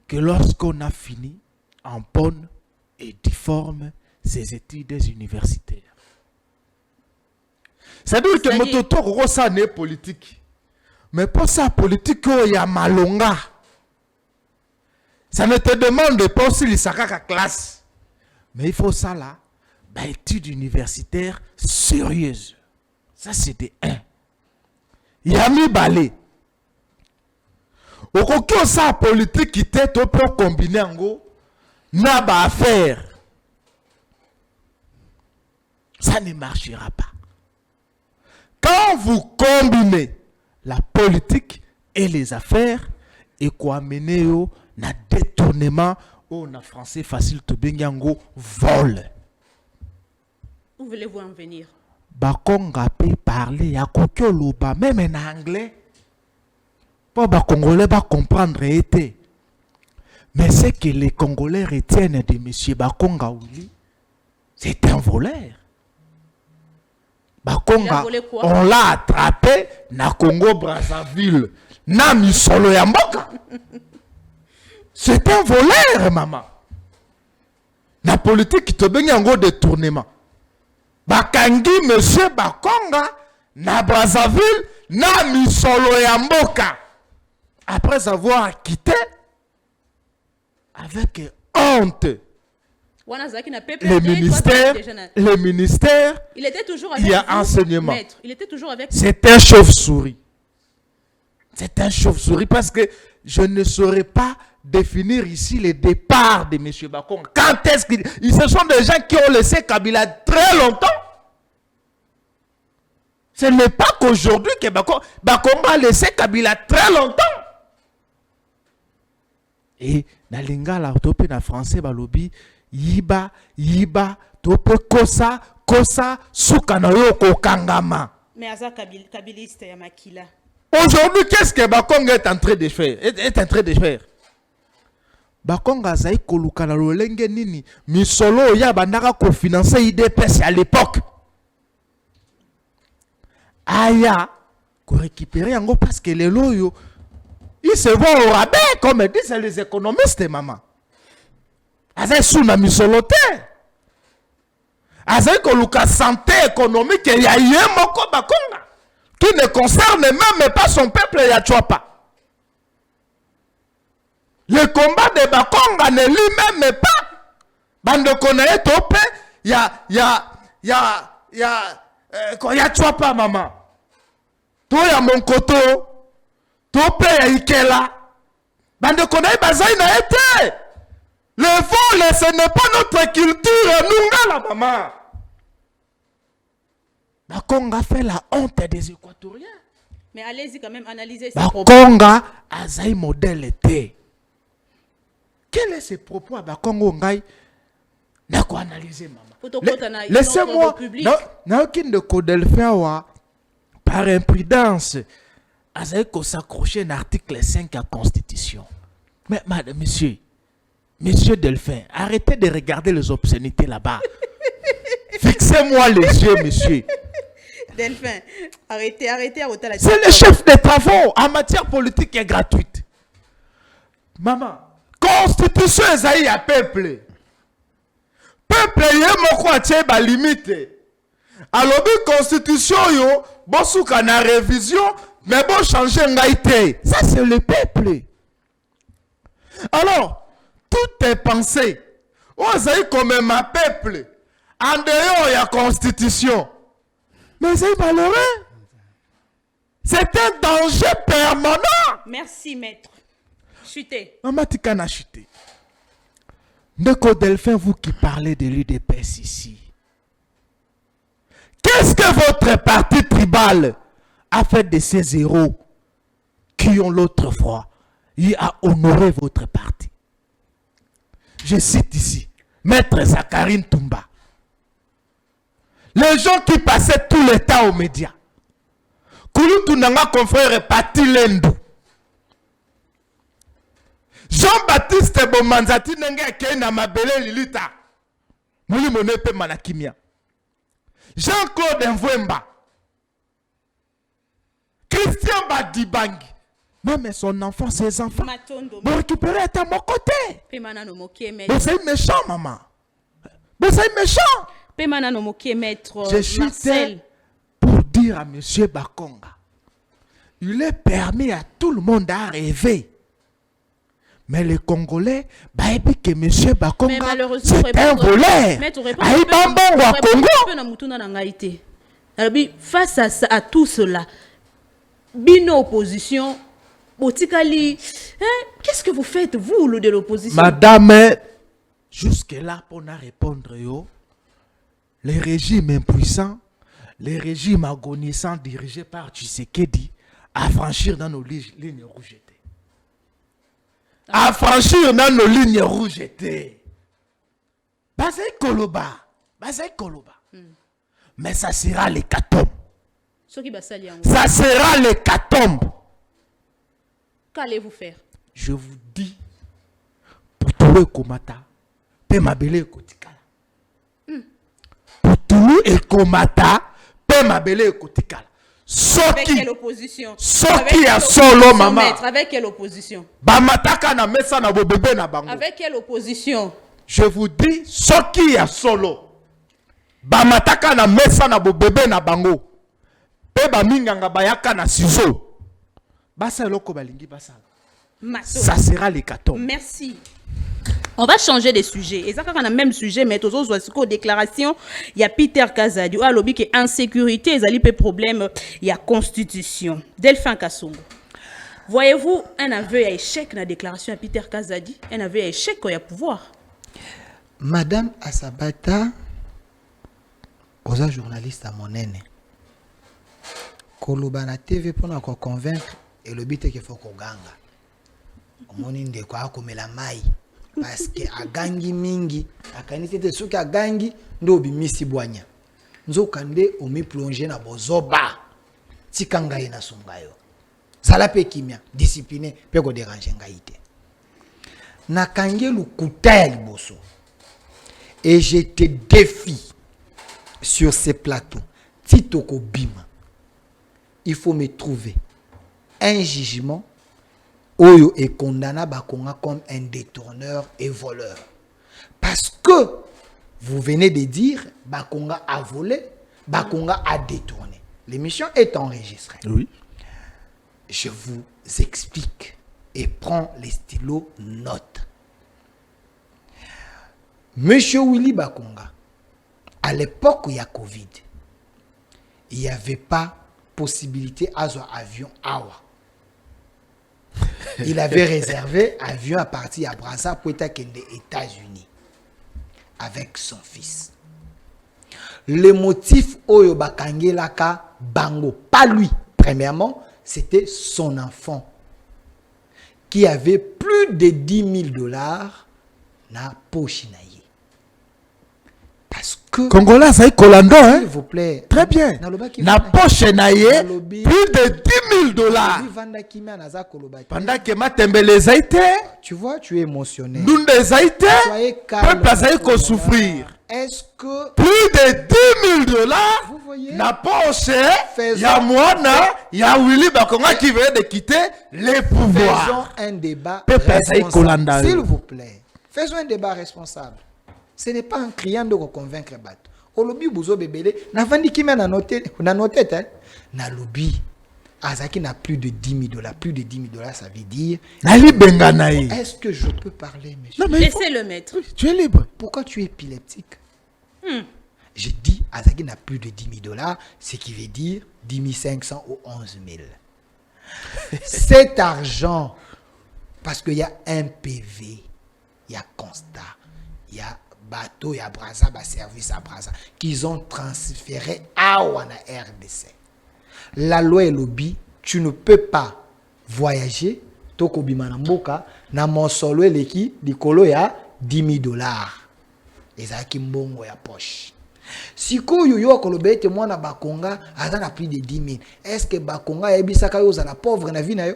que lorsqu'on a fini en bonne et difforme ses études universitaires. C'est-à-dire que mototo ça n'est politique. Mais pour ça, politique, il y a malonga. Ça ne te demande pas si il s'agit à classe. Mais il faut ça là. Études universitaires sérieuses. Ça, c'est des 1. Yami Balé. Au coquin, ça, politique qui était au pour combiner en gros, n'a pas à faire. Ça ne marchera pas. Quand vous combinez la politique et les affaires, et quoi amener au détournement, au français facile, to benyango vol. Où voulez-vous en venir? Bakonga peut parler à Kokioluba, même en anglais. Pour les Congolais va comprendre. Mais ce que les Congolais retiennent de M. Bakonga Ouli, c'est un voleur. Bakonga, on l'a attrapé na Congo Brazzaville. Na misolo ya mboka. C'est un voleur, maman. La politique qui te baigne en gros détournement. Bakangi monsieur Bakonga na Brazzaville na misolo ya mboka. Après avoir quitté avec honte le ministère, il était toujours avec il y a enseignement. Maître. Il était toujours avec. C'est un chauve-souris. C'est un chauve-souris parce que je ne saurais pas définir ici le départ de M. Bakonga. Quand est-ce qu'ils... Ce sont des gens qui ont laissé Kabila très longtemps. Ce n'est pas qu'aujourd'hui que Bakonga a laissé Kabila très longtemps. Et na lingala tope na français balobi yiba tope kosa suka na yo kokangama. Mais aza kabiliste ya makila. Aujourd'hui, qu'est-ce que Bakonga est en train de faire? Bakonga zai koluka na lolenge nini misolo ya bandaka ko financer IDPS à l'époque. Aya ko récupérer yango parce que les loyo ils se vont au rabais comme disent les économistes maman. Azai suna misolote. Azai koluka santé économique ya yemoko Bakonga qui ne concerne même pas son peuple ya Chouapa. Le combat de Bakonga ne lui-même pas. Bande konae tope ya Chouapa maman. To ya Monkoto. Tope ya Ikela. Bande konae bazai na été. Le vol, ce n'est pas notre culture, nous la maman. Bakonga fait la honte des Équatoriens. Mais allez-y quand même analyser ces propos. Bakonga a un modèle été. Quel est ce propos à Bakongo Ngai? N'a quoi analyser maman. Laissez-moi. N'a aucun de Codelphin par imprudence. Azaï ko s'accrocher à l'article 5 de la Constitution. Mais madame, monsieur Delphin, arrêtez de regarder les obscénités là-bas. Fixez-moi les yeux, monsieur. Delphin, arrêtez à la... C'est le chef des travaux en matière politique et gratuite. Maman, Constitution est à peuple. Peuple y est mon tient ba limite. Alors Constitution yo, bon souka na révision, mais bon changer ngaïté. Ça c'est le peuple. Alors, tout est pensé. On sait comme ma peuple. En dehors, il y a constitution. Mais c'est malheureux. C'est un danger permanent. Merci, maître. Chuté. Maman Tikana chuté. Ndeko Delphin, vous qui parlez de l'UDPS ici. Qu'est-ce que votre parti tribal a fait de ces héros qui ont l'autre fois? Il a honoré votre parti. Je cite ici, Maître Zacharie Toumba. Les gens qui passaient tout le temps aux médias. Kouloutou Nanga confrère Pati Lendou. Jean-Baptiste Bomanzati Nanga Kena Mabele Lilita. Mouli Monepe Manakimia. Jean-Claude Mvwemba. Christian Badibangi. Même son enfant, ses enfants. Vous récupérez à mon côté. Vous êtes méchant, maman. Vous êtes méchant. Je suis pour dire à M. Bakonga, il est permis à tout le monde à rêver. Mais les Congolais, que M. Bakonga, c'est un voleur. Face à tout cela, Bino opposition, qu'est-ce que vous faites, vous, de l'opposition? Madame, jusque-là, pour nous répondre, les régimes impuissants, les régimes agonisants dirigés par Tshisekedi, à franchir dans nos lignes rouges. À franchir dans nos lignes rouges. Basé Koloba. Mais ça sera l'hécatombe. Ça sera l'hécatombe. Qu'allez-vous faire? Je vous dis, pour Toulou et Komata, Pe Mabele et Kotikala. Pour Toulou et Komata, pe mabele ekotikala. Avec Soki quelle opposition? Soki ya solo mama. Maître, avec quelle opposition? Bamataka na mesa na bobebe na bango. Avec quelle opposition? Je vous dis, soki ya solo. Bamataka na mesa na bobebe na bango. Pe baminganga bayaka na ciseau. Basa eloko balingi basa. Ça sera l'hécatombe. Merci. On va changer de sujet. Et ça, quand on a le même sujet, mais tous autres déclaration, il y a Peter Kazadi, ou à lobby qui est insécurité, il y a des problèmes, il y a constitution. Delphin Kassongo. Voyez-vous un aveu à échec dans la déclaration à Peter Kazadi, un aveu à échec quand il y a pouvoir. Madame Asabata, aux journaliste à mon aîné, Koloba na TV pour nous convaincre et le but est qu'il faut qu'on gagne. On de quoi comme la maille. Parce que a gangi mingi akanisi te soki a gangi ndo bimisi bwanya nzokande omi plonger na bozoba tikanga ina sungayo sala pe kimia discipliné pe ko déranger ngaite na kange lukuta ya liboso et je te défie sur ces plateaux titoko bima il faut me trouver un jugement Oyo est condamné Bakonga comme un détourneur et voleur. Parce que vous venez de dire Bakonga a volé, Bakonga a détourné. L'émission est enregistrée. Oui. Je vous explique et prends les stylos notes. Monsieur Willy Bakonga, à l'époque où il y a Covid, il n'y avait pas possibilité à un avion Awa. Il avait réservé un avion à partir à Brassa pour être des États-Unis avec son fils. Le motif Oyo Bakangelaka Bango, pas lui, premièrement, c'était son enfant qui avait plus de $10,000 na poche naye. Parce que Congolais, ça est colando, hein? S'il vous plaît. Très bien. Na poche naye, plus de $10,000. Pendant que Matembele zaite, tu vois, tu es émotionné. Nunde zaite, Soyez calme. peuple zaite souffrir. Est-ce que plus de $10,000 vous voyez na poche ya mwana ya Willy Bakonga qui vient de quitter les pouvoirs. Faisons un débat Peuple responsable. S'il vous plaît. Faisons un débat responsable. Ce n'est pas un criant de convaincre Bato. Au lobby Bouzo Bébélé, n'a vendu qui m'a noté, na lobby. Azaki n'a plus de $10,000. Plus de $10,000, ça veut dire. Est-ce que je peux parler, monsieur? Laissez le maître. Tu es libre. Pourquoi tu es épileptique? Je dis, Azaki n'a plus de $10,000, ce qui veut dire 10 500 ou 11 000. Cet argent, parce qu'il y a un PV, il y a constat, il y a bateau, il y a Braza, il y a service à Braza, qu'ils ont transféré à Wana RDC. La loi est lobby, tu ne peux pas voyager, toko bimanamboka, na monsolo leki, dikolo ya $10,000. Ezaki mbongo ya poche. Siko yo kolobe te mwana Bakonga, azana plus de 10 000. Est-ce que Bakonga yebisaka yo za la pauvre na vie na yo?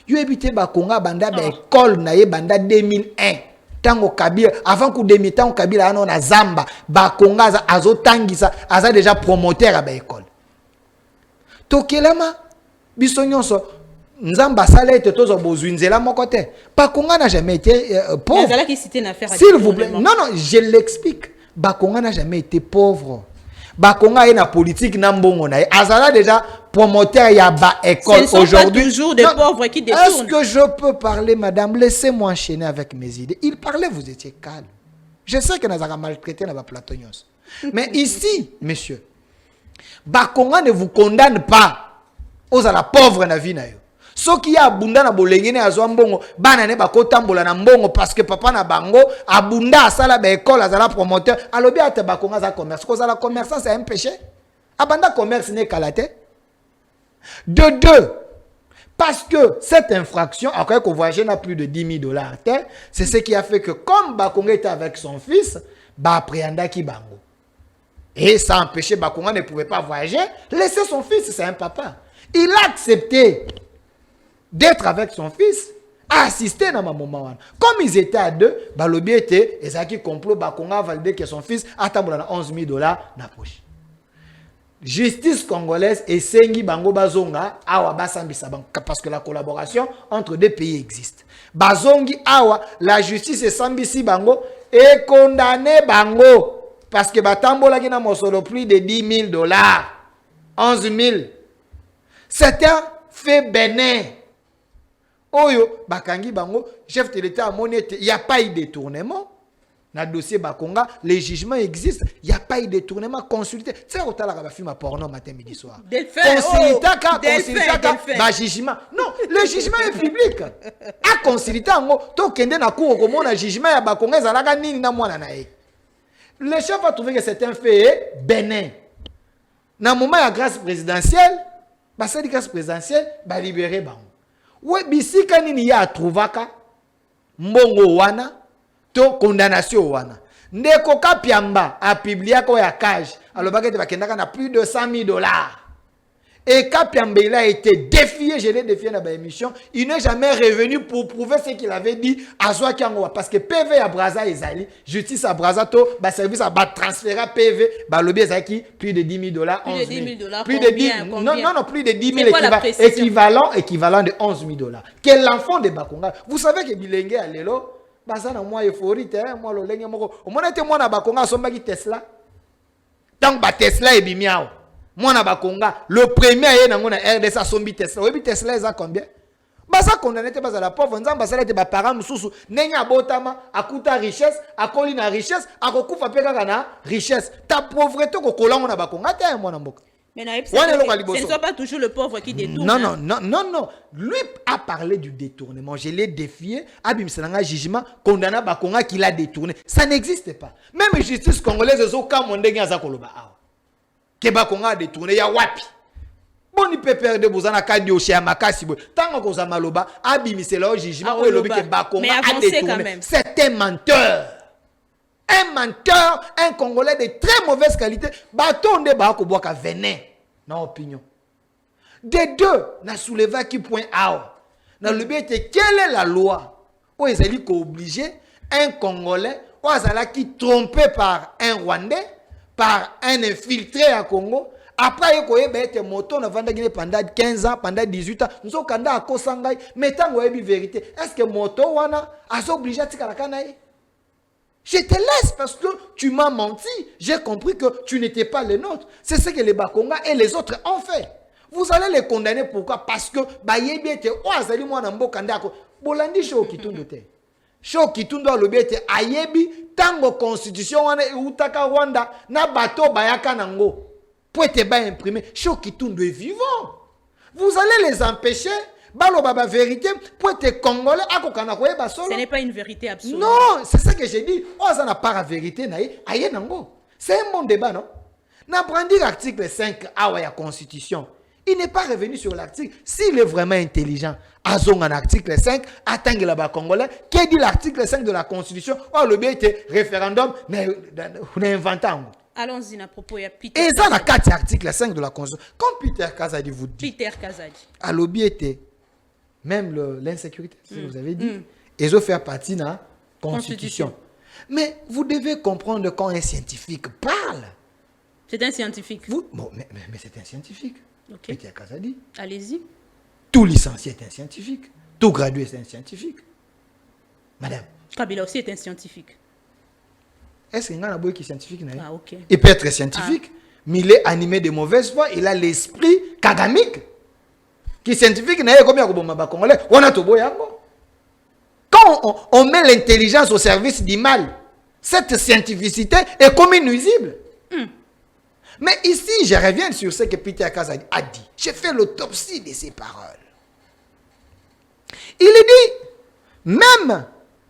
Yo ebite Bakonga banda ba école na ye banda 2001. Tango Kabila, avant que demi tango Kabila ano na Zamba, Bakonga azo tangisa, aza déjà promoteur à ba école. Tokelama biso nyonso Nzamba sala ete tozo bozwinzela moko te. Bakonga n'a jamais été pauvre. S'il vous plaît. Non, je l'explique. Bakonga n'a jamais été pauvre. Bakonga est na politique na mbongo na. Azala déjà promoteur ya ba école aujourd'hui. Toujours des pauvres qui détournent. Est-ce que je peux parler, madame? Laissez-moi enchaîner avec mes idées. Il parlait, vous étiez calme. Je sais que nous avons maltraité na ba platonios. Mais ici, monsieur, Bakonga ne vous condamne pas aux à la pauvre na vie na yo. Ce qui a abunda na bolengene azwa mbongo bana ne bakotambola na mbongo parce que papa na bango abunda asala ba école azala promoteur alobi ate Bakonga za commerce cause la commerçant c'est un péché abanda commerce ne kalate de deux parce que cette infraction après qu'on voyageait n'a plus de $10,000 c'est ce qui a fait que comme Bakonga était avec son fils ba appréhenda ki bango et ça empêchait Bakonga ne pouvait pas voyager laisser son fils c'est un papa il a accepté d'être avec son fils, assister dans ma maman. Comme ils étaient à deux, balobi était, et ça qui complot, Bakonga a validé que son fils a tamboula $11,000 na poche. justice congolaise et sengi bango bazonga awa basambisa bango parce que la collaboration entre deux pays existe. Bazongi awa la justice et sambisi bango et condamné bango parce que batambola ki na mosolo plus de $10,000, 11,000. C'est un fait bénin. Oyo bakangi bango chef de l'État a monnaie, il y a pas eu de détournement. Dans le dossier Bakonga, les jugements existent. Il n'y a pas eu de détournement. Consulté. Tu sais, on a film porno matin, midi, soir. Jugement. Non, le jugement est public. A consulté, to kende na cour comme on jugement ya Bakonga, zalaga nini na mwana na e. Le chef a trouvé que c'est un fait bénin. Dans le moment de la grâce présidentielle, la grâce présidentielle, va libérer bango. Ouais, bisi kanini ya trouvaka mbongo wana. Condamnation wana ndeko kapiamba a publié ko ya cage alors bakete bakendaka na plus de $100,000 et kapiamba il a été défié, je l'ai défié dans la émission, il n'est jamais revenu pour prouver ce qu'il avait dit à Zouakiango parce que PV à Braza ezali justice à Braza to ba service a ba transférer PV ba lobby ezaki plus de $10,000, $11,000 plus de 10 non plus de 10,000 équivalent de $11,000 quel l'enfant de Bakonga. Vous savez que Bilenge à Lelo basana moi euphorie moi lo lenge moko omona te mwana Bakonga sombaki Tesla donc ba Tesla ebimiao mwana Bakonga le premier aye nango na RDC sombi Tesla obi Tesla eza combien basa condamné te basa la pauvre nzamba sala te ba parents mususu nenya botama akuta richesse akoli na richesse akokufa pe kaka na richesse ta pauvreté ko kolango na Bakonga te mwana mboka. Mais ce ne soit pas toujours le pauvre qui détourne. Non. Lui a parlé du détournement. Je l'ai défié. Abim Senanga jugement condamné Bakonga qui l'a détourné. Ça n'existe pas. Même la justice congolaise est au cas où on a koloba. Que Bakonga a détourné. Il y a wapi. Bon, il peut perdre Bozana Kadi au Chéa Makasi. Tant qu'on a maloba, Abim c'est là au jugement où il que Bakonga a détourné. C'est un menteur. Un menteur, un Congolais de très mauvaise qualité. Baton de Bakoboaka venin. Dans opinion. Des deux, n'a soulevé qui point out. Dans le but, quelle est la loi? Où est-ce qu'il est obligé un Congolais, où est-ce qui trompé par un Rwandais, par un infiltré à Congo, après il y a été moto pendant 15 ans, pendant 18 ans, nous sommes candidats à Kosangay, mais tant que vous vérité, est-ce que moto wana a obligé à tirer? Je te laisse parce que tu m'as menti. J'ai compris que tu n'étais pas le nôtre. C'est ce que les Bakonga et les autres ont fait. Vous allez les condamner pourquoi? Parce que Bayebi était oazali mwana mboka ndako. Bolandi sho kitundu te. Sho kitundu alobiete ayebi tango constitution wana utaka Rwanda na bato bayaka nango. Poete ba imprimer. Sho kitundu est vivant. Vous allez les empêcher. Balo baba vérité pour être congolais akokana koyeba solo. Ce n'est pas une vérité absolue. Non, c'est ça que j'ai dit. Oh ça n'a pas la vérité naïe aye nango. C'est un bon débat non. N'a brandi l'article 5 awa ya constitution. Il n'est pas revenu sur l'article. S'il est vraiment intelligent, azong en article 5 attendre là-bas congolais, qui dit l'article 5 de la constitution, oh le bien était référendum mais inventant. Allons-y à propos de Peter. Et ça, la 4 article 5 de la constitution. Comme Peter Kazadi vous dit. Peter Kazadi. À l'objet était même l'insécurité, si vous avez dit, ils ont fait partie de la constitution. Mais vous devez comprendre quand un scientifique parle. C'est un scientifique. Mais c'est un scientifique. Okay. Peter Kazadi. Allez-y. Tout licencié est un scientifique. Tout gradué est un scientifique. Madame. Kabila aussi est un scientifique. Est-ce qu'il y a un qui est scientifique? Ah, ok. Il peut être scientifique, mais il est animé de mauvaise foi. Il a l'esprit kagamique. Qui est scientifique, quand on met l'intelligence au service du mal, cette scientificité est comme nuisible. Mais ici, je reviens sur ce que Peter Kazadi a dit. J'ai fait l'autopsie de ses paroles. Il dit, même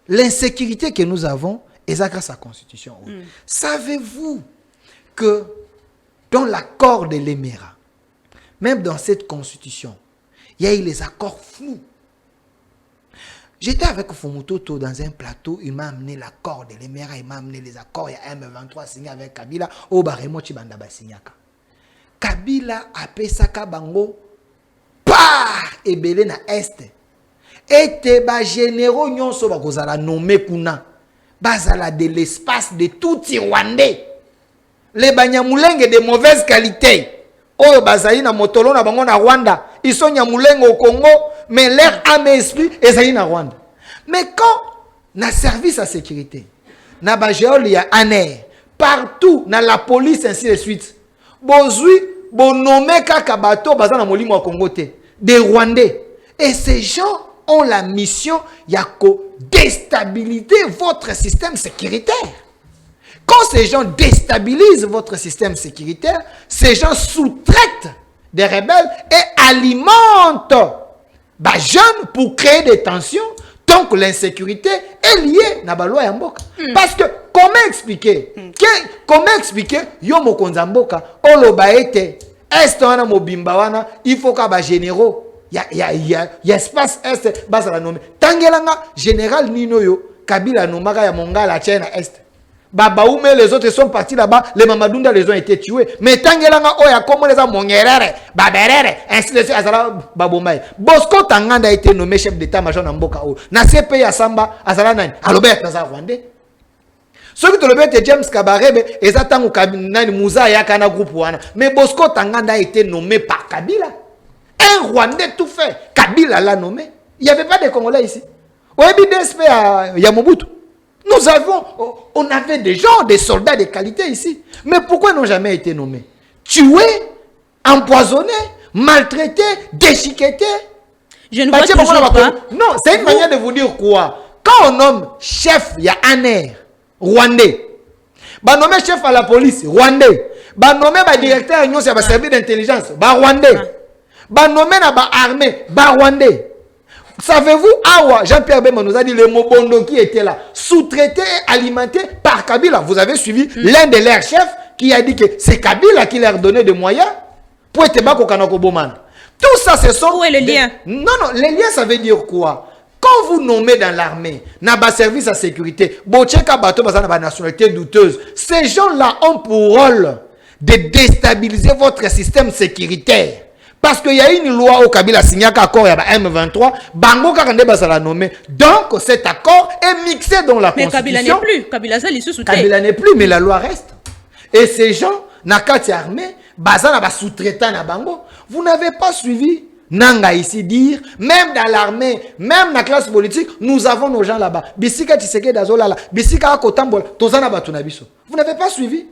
l'insécurité que nous avons est grâce à la Constitution. Savez-vous que dans l'accord de l'Émirat, même dans cette Constitution, il y a eu les accords flous. J'étais avec Fomutoto dans un plateau, il m'a amené l'accord de l'Émirat, il m'a amené les accords, il y a M23 signé avec Kabila, au Baremo Chibandaba Signaka. Kabila a pesaka bango par ebele na est. Et te ba généraux nyonso ba kozala nommé kuna. Bazala de l'espace de tout Rwandais. Les Banyamulenge de mauvaise qualité. oyo bazali na motolo na bango na Rwanda, ils sont Nyamulengo au Congo, mais leur âme et esprit ezali na Rwanda. Mais quand na service à sécurité, na bajéol ya ANER, partout na la police ainsi de suite, bozui bonomé kaka bato baza na molimo wa Congo te, des Rwandais. Et ces gens ont la mission ya ko déstabiliser votre système sécuritaire. Quand ces gens déstabilisent votre système sécuritaire, ces gens sous-traitent des rebelles et alimentent les jeunes pour créer des tensions. Donc l'insécurité est liée à la loi Yamboka. Parce que comment expliquer yo mokonza mboka oloba ete est wana mobimba wana il faut que ba généraux il y a espace est basa la nommer. Tangelanga général Nino yo Kabila nomaka ya Mongala China est. Baba Oume, les autres sont partis là-bas, les Mamadunda les ont été tués. Mais Tangelanga oya comme les Mongerere, Baberere, ainsi de suite, Azala Babomay. Bosco Tanganda a été nommé chef d'état-major dans Mboka O. Na CPI à Samba, Azala Nani, Alobert dans Rwandais. Ceux qui te le mettent James Kabarebe, et Zatan ou Kabinani Mouza Yakana groupe Wana. Mais Bosco Tanganda a été nommé par Kabila. Un Rwandais tout fait. Kabila l'a nommé. Il n'y avait pas de Congolais ici. Au DSP à Yamobutu. On avait des gens, des soldats de qualité ici. Mais pourquoi ils n'ont jamais été nommés? Tués, empoisonnés, maltraités, déchiquetés. Je ne vois toujours pas. Non, c'est une manière de vous dire quoi? Quand on nomme chef, il y a ANER, Rwandais. Bah nommé chef à la police, Rwandais. Bah nommé directeur de la service d'intelligence, bah Rwandais. Bah nommé na ba armée, bah Rwandais. Savez-vous, Awa, Jean-Pierre Bemba nous a dit le Mobondo qui était là, sous-traité et alimenté par Kabila. Vous avez suivi l'un de leurs chefs qui a dit que c'est Kabila qui leur donnait des moyens pour être bako kanako boman. Tout ça, ce sont... Où est le lien? Non, les liens, ça veut dire quoi? Quand vous nommez dans l'armée, n'a pas service à sécurité, Bocheka Bato Bazana ba nationalité douteuse, ces gens-là ont pour rôle de déstabiliser votre système sécuritaire. Parce qu'il y a une loi au Kabila signé un accord il y a M23, Bango Kakande Basala nommé. Donc cet accord est mixé dans la Constitution. Mais Kabila n'est plus. Kabila ça sous Kabila n'est plus, mais la loi reste. Et ces gens, Nakati armée, Bazana ba sous-traitant na Bango, vous n'avez pas suivi Nanga ici dire, même dans l'armée, même dans la classe politique, nous avons nos gens là-bas. Bisika Tshisekedi Dazolala, Bisika Akotambol, Tozana Batunabiso. Vous n'avez pas suivi?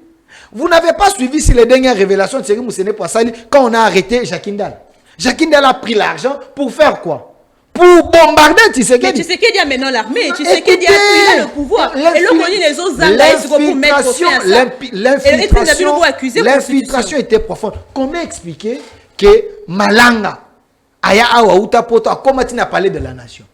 Vous n'avez pas suivi si les dernières révélations de Thierry Moussene Poissali quand on a arrêté Jacques Ndal. Jacques Ndal a pris l'argent pour faire quoi? Pour bombarder Tshisekedi. Mais Tshisekedi a maintenant l'armée. Tshisekedi a pris le pouvoir. Et le connu les autres Zanga pour mettre l'infiltration était profonde. Comment expliquer que Malanga Aya Awa Utapoto a commencé à parler de la nation?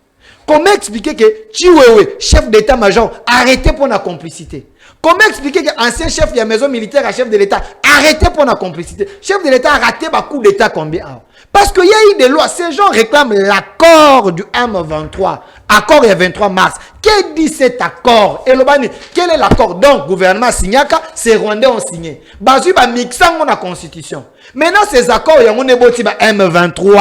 Comment expliquer que Chiwewe, chef d'état-major, arrêté pour la complicité? Comment expliquer qu'ancien chef de la maison militaire à chef de l'État arrêté pour la complicité? Chef de l'État a raté un coup d'État combien? Parce qu'il y a eu des lois. Ces gens réclament l'accord du M23. Accord il y a 23 mars. Qu'est-ce dit cet accord? Et le bani, quel est l'accord? Donc, gouvernement Signaka, ces Rwandais ont signé. Bazu ba mixant la constitution. Maintenant, ces accords, il y a un M23.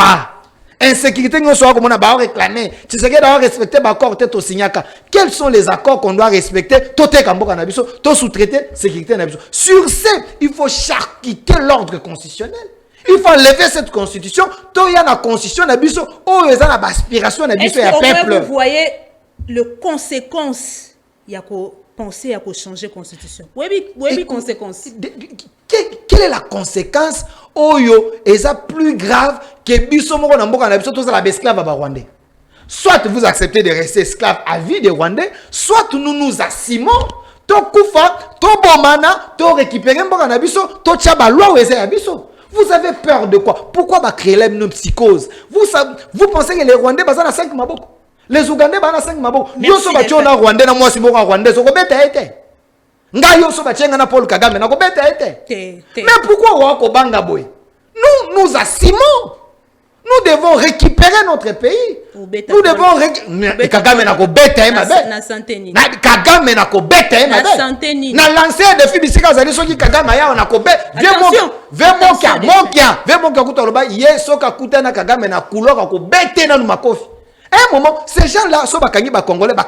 Insécurité, nous sommes comme on a réclamé. Tu sais que doit respecter l'accord tête au Signaka. Quels sont les accords qu'on doit respecter? Toté Kamboka Nabiso, to sous-traité sécurité Nabiso. Sur ce, il faut charcuter l'ordre constitutionnel. Il faut enlever cette constitution. To y a la constitution Nabiso. Oh, il y a l'aspiration Nabiso et le peuple. Vous voyez les conséquences. Il y a qu'à penser à changer la constitution. Oui, conséquences. Quelle est la conséquence? Oyo est plus grave que Bissomoro Namboka Nabiso, tout ça la esclave à Rwandais. Soit vous acceptez de rester esclave à vie des Rwandais, soit nous nous assimons, to kufa, to bomana, to récupérer Mboka Nabiso, to tchaba loi ou Abiso. Vous avez peur de quoi? Pourquoi créer la psychose? Vous pensez que les Rwandais basent à 5 maboko? Les Ougandais basent à 5 maboko? Yo so ba chona Rwandais na moi si bon Rwandais, so ko beta été. Ngayo so ba chenga na Paul Kagame na ko beta été. Mais pourquoi wako banga boy? Nous assimons. Nous devons récupérer notre pays. Nous devons récupérer. Kagame na ko beta e mabe. Na santeni. Na Kagame na ko beta e mabe. Na santeni. Na lancer défi bisika zali soki Kagame ya na ko beta. Viens mon kuta loba yeso ka kuta na Kagame na kuloka ko beta na makofi. Un moment, ces gens-là, sont les Congolais, donc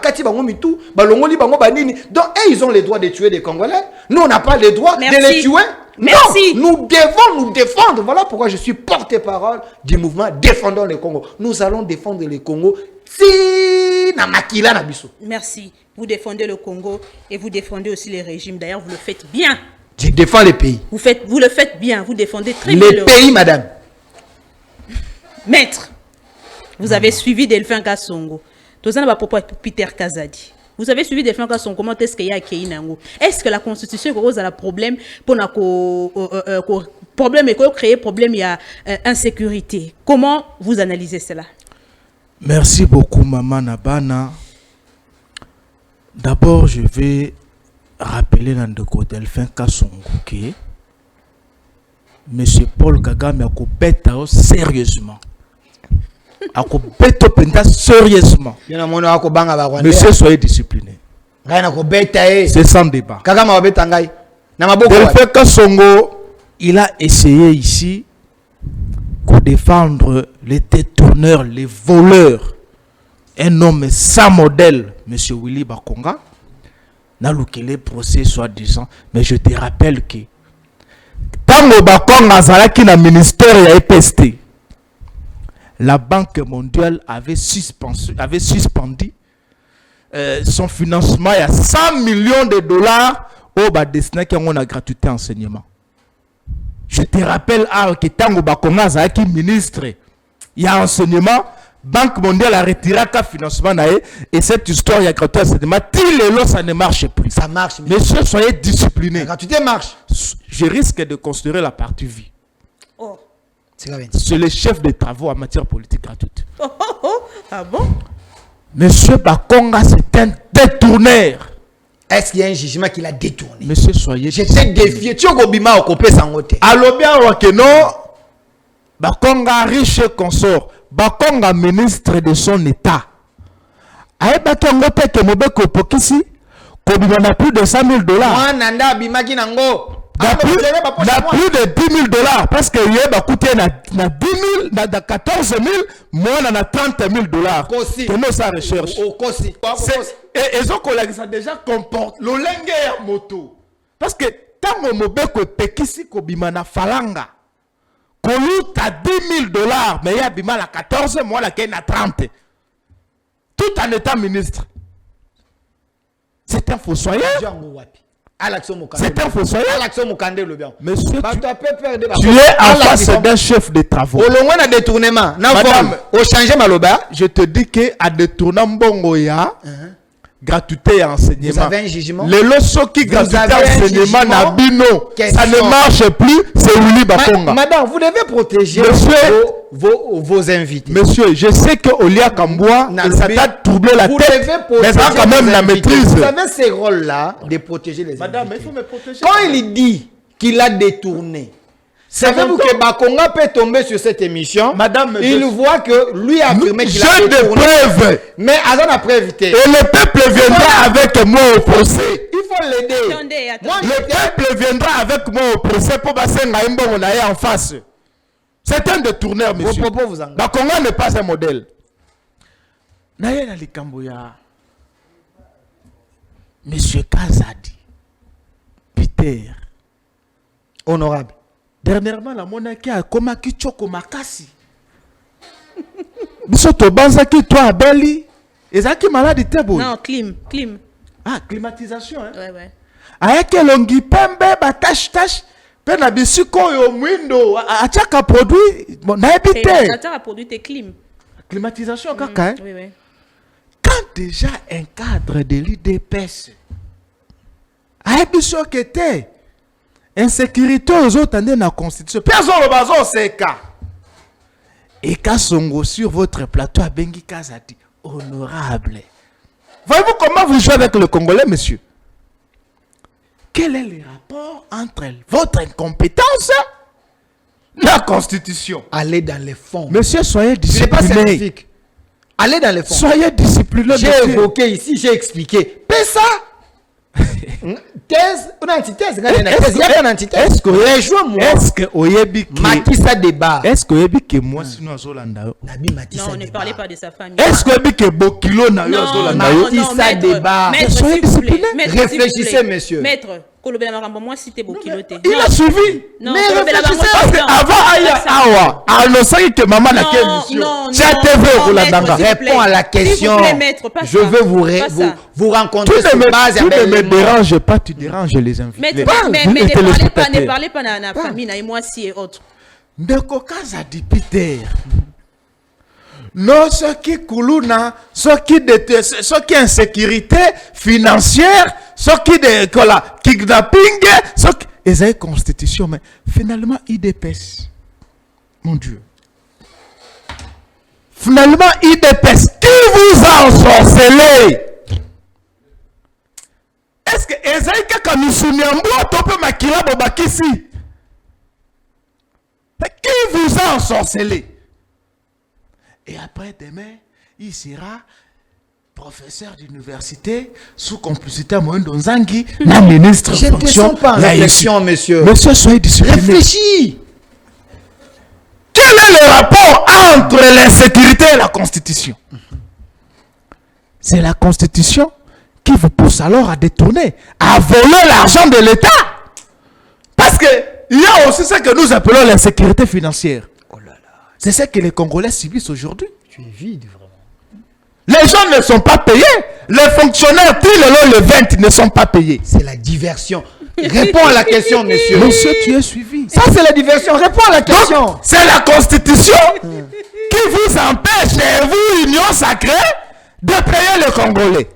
ils ont le droit de tuer des Congolais. Nous, on n'a pas le droit de les tuer. Merci. Non, nous devons nous défendre. Voilà pourquoi je suis porte-parole du mouvement Défendons le Congo. Nous allons défendre le Congo. Merci. Vous défendez le Congo et vous défendez aussi les régimes. D'ailleurs, vous le faites bien. Je défends le pays. Vous le faites bien. Vous défendez très bien le pays, madame. Maître, vous avez suivi Delphin Kassongo. Peter Kazadi. Vous avez suivi Delphin Kassongo. Comment est-ce qu'il y a Keinango? Est-ce que la Constitution cause un problème pour problème et créer problème il y a insécurité? Comment vous analysez cela? Merci beaucoup, Maman Nabana. D'abord, je vais rappeler Nandeko Delphin Kassongo que M. Paul Kagame a coupé sérieusement. A coupé sérieusement. Monsieur, soyez discipliné. C'est sans débat. Delphin Kassongo, il a essayé ici de défendre les détourneurs, les voleurs. Un homme sans modèle, M. Willy Bakonga, n'a le procès soi-disant. Mais je te rappelle que Tango Bakonga Zalaki na ministère ya EPST, la Banque mondiale avait suspendu son financement à 100 millions de dollars au destiné qui ont la gratuité enseignement. Je te rappelle que Tango Bakonga Zalaki ministre, il y a enseignement. Banque mondiale a retiré le financement et cette histoire il y a gratuité enseignement. Ça ne marche plus. Ça marche. Monsieur, soyez discipliné. La gratuité marche. Je risque de construire la partie vie. Oh. C'est le chef des travaux en matière politique gratuite. Ah bon? Monsieur Bakonga, c'est un détourneur. Est-ce qu'il y a un jugement qu'il a détourné? Monsieur, soyez j'étais défié. Tu as Gobima au copé sans côté. Alors bien, non. Bakonga riche consort. Bakonga ministre de son état. Aïe Bakonga teke mobeko pokisi. Kobima na plus de 100 000 dollars. Nanda bimaki nango. Na plus de 10 000 dollars. Parce que yé ba coûté na 10 000, na 14 000, moi na 30 000 dollars. Kosi. Que nous sa recherche. Kosi. Et ils ont ça déjà comporte l'olenge ya moto. Parce que tango mobeko pekisi kobima na falanga. Kolu à 10 000 dollars, mais il y a bima la 14, moi la ken à 30. Tout en étant ministre. C'est un fossoyeur. C'est un fossoyeur. Monsieur, tu es en face d'un chef de travaux. Madame, je te dis qu'à détournement bongoya, gratuité et enseignement. Vous avez un jugement? Les losos qui gratuité enseignement na bino, ça ne marche plus, c'est Willy Bakonga. Madame, vous devez protéger vos invités. Monsieur, je sais que Olia Kamboua, ça t'a troublé la tête, mais ça quand même la maîtrise. Vous avez ces rôles-là de protéger les Madame, invités. il faut me protéger. Quand il dit qu'il a détourné, savez-vous que Bakonga peut tomber sur cette émission? Madame, il voit que lui a affirmé qu'il a j'ai détourné. des preuves. Mais Azan a prévité. Et le peuple viendra avec moi au procès. Il faut l'aider. Attendez. Le peuple viendra avec moi au procès pour passer en face. C'est un détourneur, monsieur. Vos propos vous engagent. Bakonga n'est pas un modèle. Nayena Likamboya. Monsieur Kazadi. Peter. Honorable. Dernièrement, la monarchie a komaki choko makasi. Bisoto banzaki toi abeli. Ezaki malade tebo. Non, clim. Ah, climatisation, hein? Ouais. Ayeke longi pembe ba tache. Pe na bisiko yo mwindo achaka produit na ebité. Achaka produit te clim. Climatisation kaka, hein? Oui. Quand déjà un cadre de l'IDPS a biso que te insécurité aux autres dans la constitution. Personne ne va se cas. Et Kassongo sur votre plateau à Bengi Kazadi, honorable. Voyez-vous comment vous jouez avec le Congolais, monsieur? Quel est le rapport entre votre incompétence et la Constitution? Allez dans les fonds. Monsieur, soyez discipliné. Ce n'est pas scientifique. Allez dans les fonds. Soyez discipliné. J'ai évoqué ici, j'ai expliqué. Mais ça, thèse, une antithèse. Il y a une antithèse. Est-ce que Oyebi Matissa débat. Est-ce que Oyebi que moi sinon Zolanda? Non, on ne parlait pas de sa famille. Est-ce que Oyebi que Bokilo na yo Zolanda? Matissa débat. Maître, soyez discipliné. Réfléchissez, monsieur. Maître, Il a suivi. Non, mais Parce qu'avant, Awa, annonçait que maman n'a qu'une mission. Réponds à la question. Je veux vous rencontrer sur base. Tu ne me déranges pas, tu déranges les invités. Mais ne parlez pas de la famille, et moi si et autres. Ndeko Kaza dit Peter. Non, ce qui kuluna, ce qui insécurité financière, ce qui de kidnapping, ce qui est une constitution, mais finalement IDPS. Mon Dieu. Finalement IDPS, qui vous a ensorcelé? Est-ce que Ezaïka Kamisunyambo tope makila bobakisi? Qui vous a ensorcelé? Et après demain, il sera professeur d'université sous complicité à Moïndo Nzangi, la ministre Je ne te sens pas en réflexion, monsieur. Monsieur, soyez discipliné. Réfléchis. Quel est le rapport entre l'insécurité et la Constitution? C'est la Constitution qui vous pousse alors à détourner, à voler l'argent de l'État. Parce que il y a aussi ce que nous appelons l'insécurité financière. Oh là là. C'est ce que les Congolais subissent aujourd'hui. Tu es vide, vraiment. Les gens ne sont pas payés. Les fonctionnaires, le 20 ne sont pas payés. C'est la diversion. Réponds à la question, monsieur. Monsieur, tu es suivi. Ça, c'est la diversion. Réponds à la question. Donc, c'est la Constitution qui vous empêche, et vous, Union sacrée, de payer les Congolais.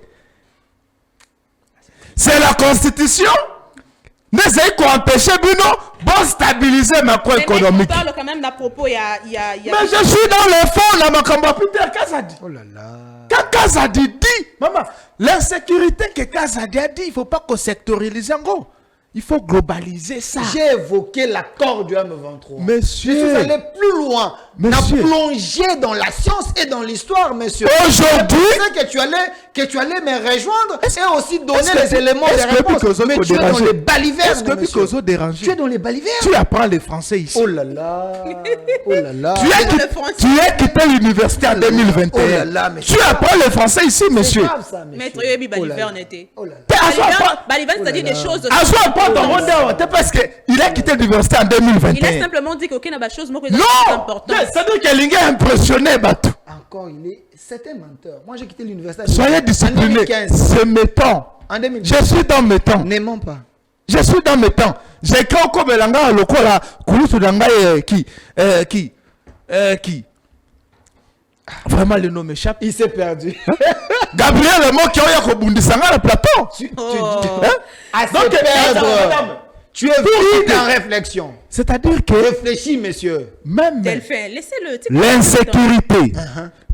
C'est la Constitution. Mais c'est qu'on empêche Bruno de stabiliser ma macroéconomique. Mais on parle quand même d'à propos, il y a... Mais je suis dans le fond, là, ma combat Peter Kazadi. Oh là là. Quand Kazadi dit, maman, l'insécurité que Kazadi a dit, il ne faut pas qu'on sectorise en gros. Il faut globaliser ça. J'ai évoqué l'accord du M23. Monsieur. Je suis allé plus loin. Monsieur. On a plongé dans la science et dans l'histoire, monsieur. Aujourd'hui. Je pensais que tu allais me rejoindre et aussi donner les éléments de réponse. Mais tu es dans les balivernes. Est-ce que Picozo dérange? Tu es dans les balivernes. Tu apprends le français ici. Oh là là. Oh là là. Tu as quitté l'université en 2021. Oh là là, mais tu apprends le français ici, monsieur. C'est grave ça, monsieur. Maître Yobi Baliverne était. Oh là là. Baliverne, c'est-à-dire des choses... Parce qu'il a quitté l'université en 2021. Il a simplement dit qu'aucune chose n'est importante. C'est-à-dire qu'il est impressionné, Batou. Encore, c'est un menteur. Moi, j'ai quitté l'université Soyez discipliné. C'est mes temps. En 2015. Je suis dans mes temps. N'aimons pas. Je suis dans mes temps. J'ai écrit au Kobelanga, le Kola, Kouloussou Danga, qui vraiment le nom m'échappe. Il s'est perdu. Gabriel, le mot qui a Kobundisanga, le plateau. À se perdre. Tu es vide en réflexion. C'est-à-dire que... Réfléchis, monsieur. Même Delphin, laissez-le. L'insécurité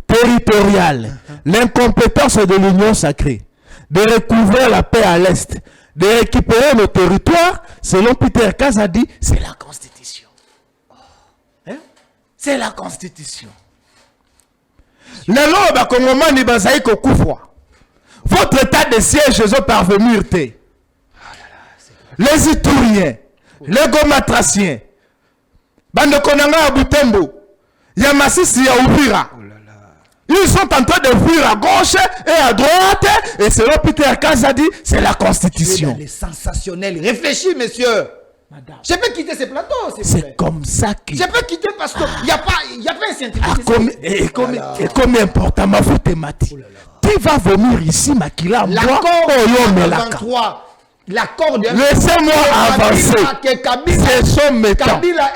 territoriale, l'incompétence de l'Union sacrée, de recouvrir la paix à l'Est, de récupérer nos territoires, selon Peter Kazadi, c'est la Constitution. Hein? C'est la Constitution. Votre état de siège est parvenu. Les Itouriens, les Gomatraciens, Bande Konanga à Butembo, Yamasisi à Ouvira. Ils sont en train de fuir à gauche et à droite. Et selon Peter Kazadi, c'est la Constitution. Les sensationnels. Réfléchis, monsieur. Madame. Je peux quitter ces plateaux. C'est comme ça que... Je peux quitter parce qu'il n'y a pas un scientifique. Et comme important, ma faute est mati. Tu vas vomir ici, Makila. L'accord 23. L'accord de... Laissez-moi avancer. C'est son méthode. Kabila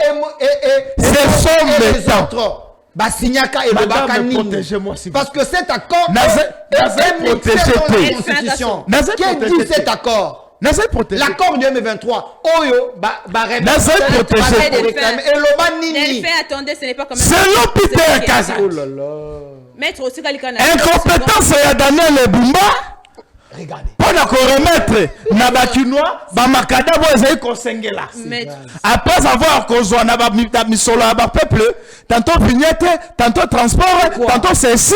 c'est son méthode. Basignaka et Bakanini. Parce que cet accord est mixé dans la Constitution. Qui a dit cet accord? L'accord du M23. Oyo, attendez, ce n'est pas comme c'est l'hôpital Kaza. Oh là là. Maître aussi Kalikana. Incompétence à Daniel Lebumba. Regardez. Pour nous remettre Nabakinois, Bamakada, vous avez conseillé là. Après avoir causé Nabamisolo à peuple, tantôt vignette, tantôt transport, tantôt ceci.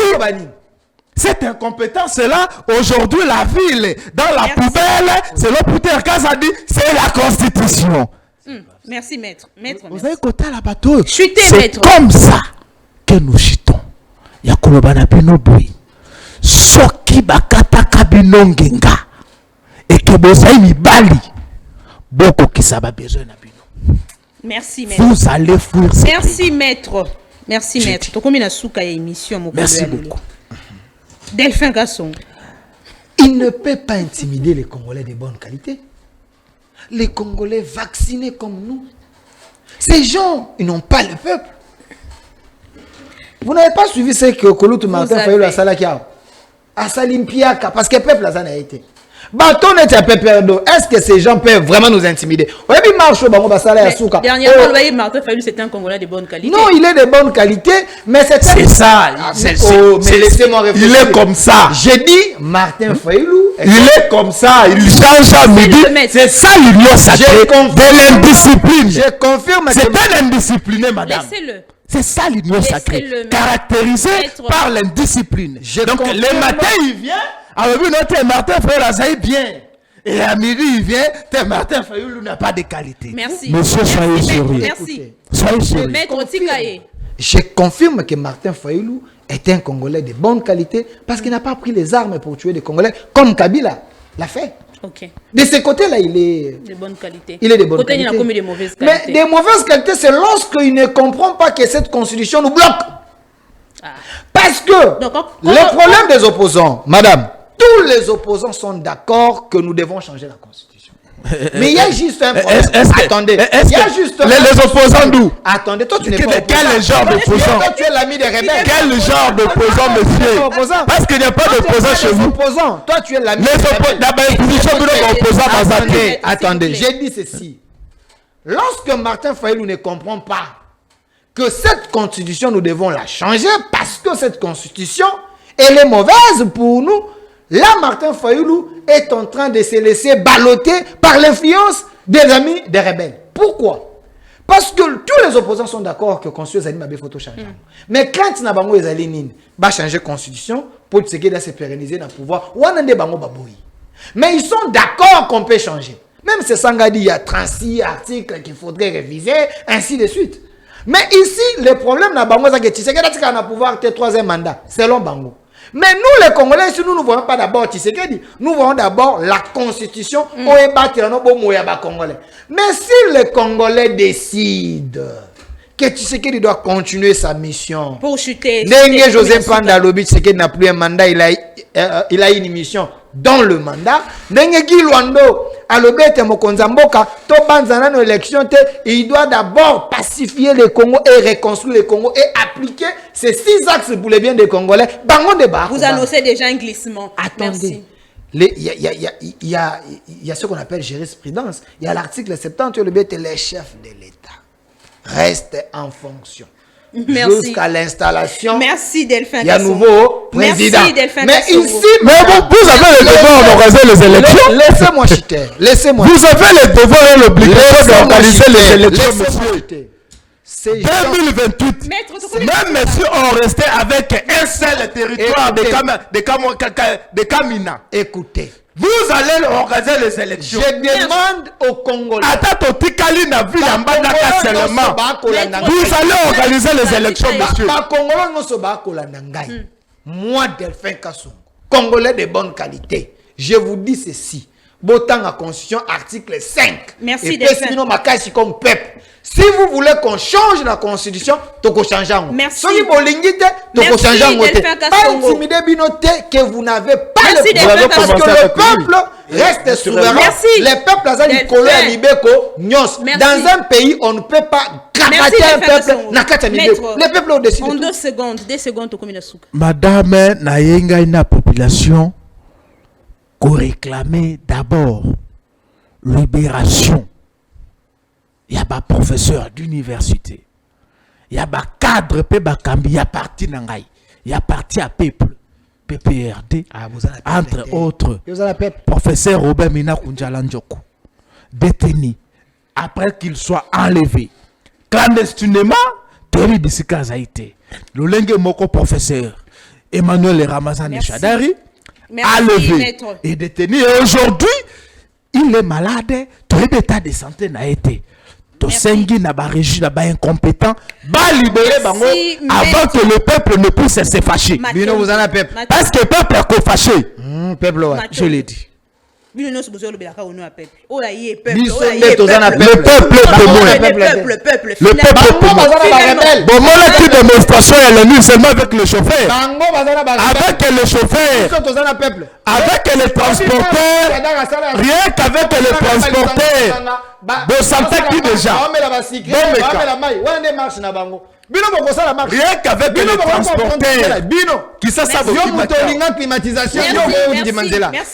Cette incompétence-là, aujourd'hui, la ville, dans la poubelle, c'est le Peter Kazadi, c'est la Constitution. Merci, maître. Vous avez côté la bateau. C'est comme ça que nous chutons. Yakolobana Binoboui. Soki bakata kabinongenga. Et que bozai mibali. beaucoup qui ça va besoin na bino. Merci maître. Vous allez fuir. Merci maître. Merci maître. To komi na suka ya émission moko. Merci beaucoup. Delphin Gasson. Il ne peut pas intimider les Congolais de bonne qualité. Les Congolais vaccinés comme nous. Ces gens, ils n'ont pas le peuple. Vous n'avez pas suivi ce que Kolutu Martin Fayulu a Salakia. À Salimpiaka, parce que le peuple a été. Baton est un peu perdu. Est-ce que ces gens peuvent vraiment nous intimider? Dernièrement, Martin Fayulu, c'est un Congolais de bonne qualité. Non, il est de bonne qualité, mais c'est ça. Mais laissez-moi réfléchir. Il est comme ça. J'ai dit Martin Fayulu. Il est comme ça. Il change à midi. C'est ça l'union sacrée de l'indiscipline. Je confirme. C'est un indiscipliné, madame. Laissez-le. C'est ça l'union sacrée. Caractérisée par l'indiscipline. Donc le matin, il vient. Alors, notre Martin Fayulu, ça est bien. Et à midi, il vient. Martin Fayulu n'a pas de qualité. Merci. Monsieur, soyez sérieux. Merci. Soyez sérieux. Maître Tikaye. Je confirme que Martin Fayulu est un Congolais de bonne qualité parce qu'il n'a pas pris les armes pour tuer des Congolais comme Kabila l'a fait. Ok. De ce côté-là, il est de bonne qualité. Il est de bonne côté, qualité. Il a commis de mauvaises qualités. Mais des mauvaises qualités, c'est lorsqu'il ne comprend pas que cette constitution nous bloque. Parce que les problèmes des opposants, madame, tous les opposants sont d'accord que nous devons changer la constitution. Mais il y a juste un problème. Attendez. Il y a juste les opposants d'où? Attendez, toi tu n'es pas quel genre d'opposant? Toi tu es l'ami des rebelles. Quel genre d'opposant, monsieur? Parce qu'il n'y a pas d'opposant chez vous. Toi tu es l'ami des rebelles. Attendez, j'ai dit ceci. Lorsque Martin Fayulu ne comprend pas que cette constitution, nous devons la changer parce que cette constitution, elle est mauvaise pour nous. Là, Martin Fayulu est en train de se laisser balloter par l'influence des amis des rebelles. Pourquoi? Parce que tous les opposants sont d'accord que la constitution est photo changer. Mais quand il y a changer la constitution pour se pérenniser dans le pouvoir, mais ils sont d'accord qu'on peut changer. Même si Sangadi, il y a 36 articles qu'il faudrait réviser, ainsi de suite. Mais ici, le problème dans Bango, c'est que Tshisekedi a pouvoir ter troisième mandat, selon Bango. Mais nous, les Congolais, ici, nous ne voyons pas d'abord Tshisekedi. Nous voyons d'abord la constitution où est battu le Congolais. Mais si les Congolais décident que Tshisekedi doit continuer sa mission, pour chuter, José Panda Lobi, Tshisekedi n'a plus un mandat, il a une mission dans le mandat. Guy Luando, Alobete Mokonzamboka, Tobanzana no élection, il doit d'abord pacifier le Congo et reconstruire le Congo et appliquer ces 6 axes pour le bien des Congolais. Vous annoncez déjà un glissement. Attendez. Il y a ce qu'on appelle jurisprudence. Il y a l'article 70, les chefs de l'État restent en fonction. Jusqu'à l'installation. Merci Delphin. Il y a un nouveau président. Merci Delphin. Mais ici, vous avez le devoir d'organiser les élections. Laissez-moi chuter. Laissez-moi. Vous avez le devoir et l'obligation d'organiser les élections, monsieur. C'est 2028. Même si on restait avec un seul territoire de Kamina. Écoutez. Vous allez organiser les élections. Je demande aux Congolais. Vous allez organiser les élections, monsieur. Moi, Delphin Kassongo, Congolais de bonne qualité, je vous dis ceci. Botan la Constitution, article 5. Merci, Delphin. Comme peuple. Si vous voulez qu'on change la Constitution, toko changer. Merci. Pas intimider Binote que vous n'avez pas le pouvoir. Parce que le peuple reste souverain. Le peuple a dit dans un pays, on ne peut pas cravater un peuple. Le peuple décide. En 2 secondes, Madame Nayenga, une population qui réclamait d'abord libération. Il y a des professeurs d'université. Il y a des cadres, il y a parti Nangaï. Il y a parti à peuple. PPRD, entre autres. Professeur Robert Mina Kunjalandjoko, détenu après qu'il soit enlevé. Clandestinement, Tori Bissika Zaïté. Le Lengue Moko professeur Emmanuel Ramazani Chadari, enlevé et détenu. Et aujourd'hui, il est malade. Tout l'état de santé n'a été. Tosengi n'a pas régi, n'a pas incompétent, va libérer Bango avant que le peuple ne puisse se fâcher. Vous en avez peuple. Parce que le peuple est fâché. Peuple, je l'ai dit. bino nyonso bozolo belaka au nom ya peuple oyo aye peuple Biso oyo aye nde toza na peuple. Le peuple est témoin. Peuple Le peuple est témoin. Bon, moi, la petite démonstration, elle est nulle seulement avec le chauffeur. Avec le chauffeur. Avec les transporteurs. Rien qu'avec les transporteurs. Bon, ça fait qui déjà? Rien qu'avec les transporteurs. Qui ça, ça Merci.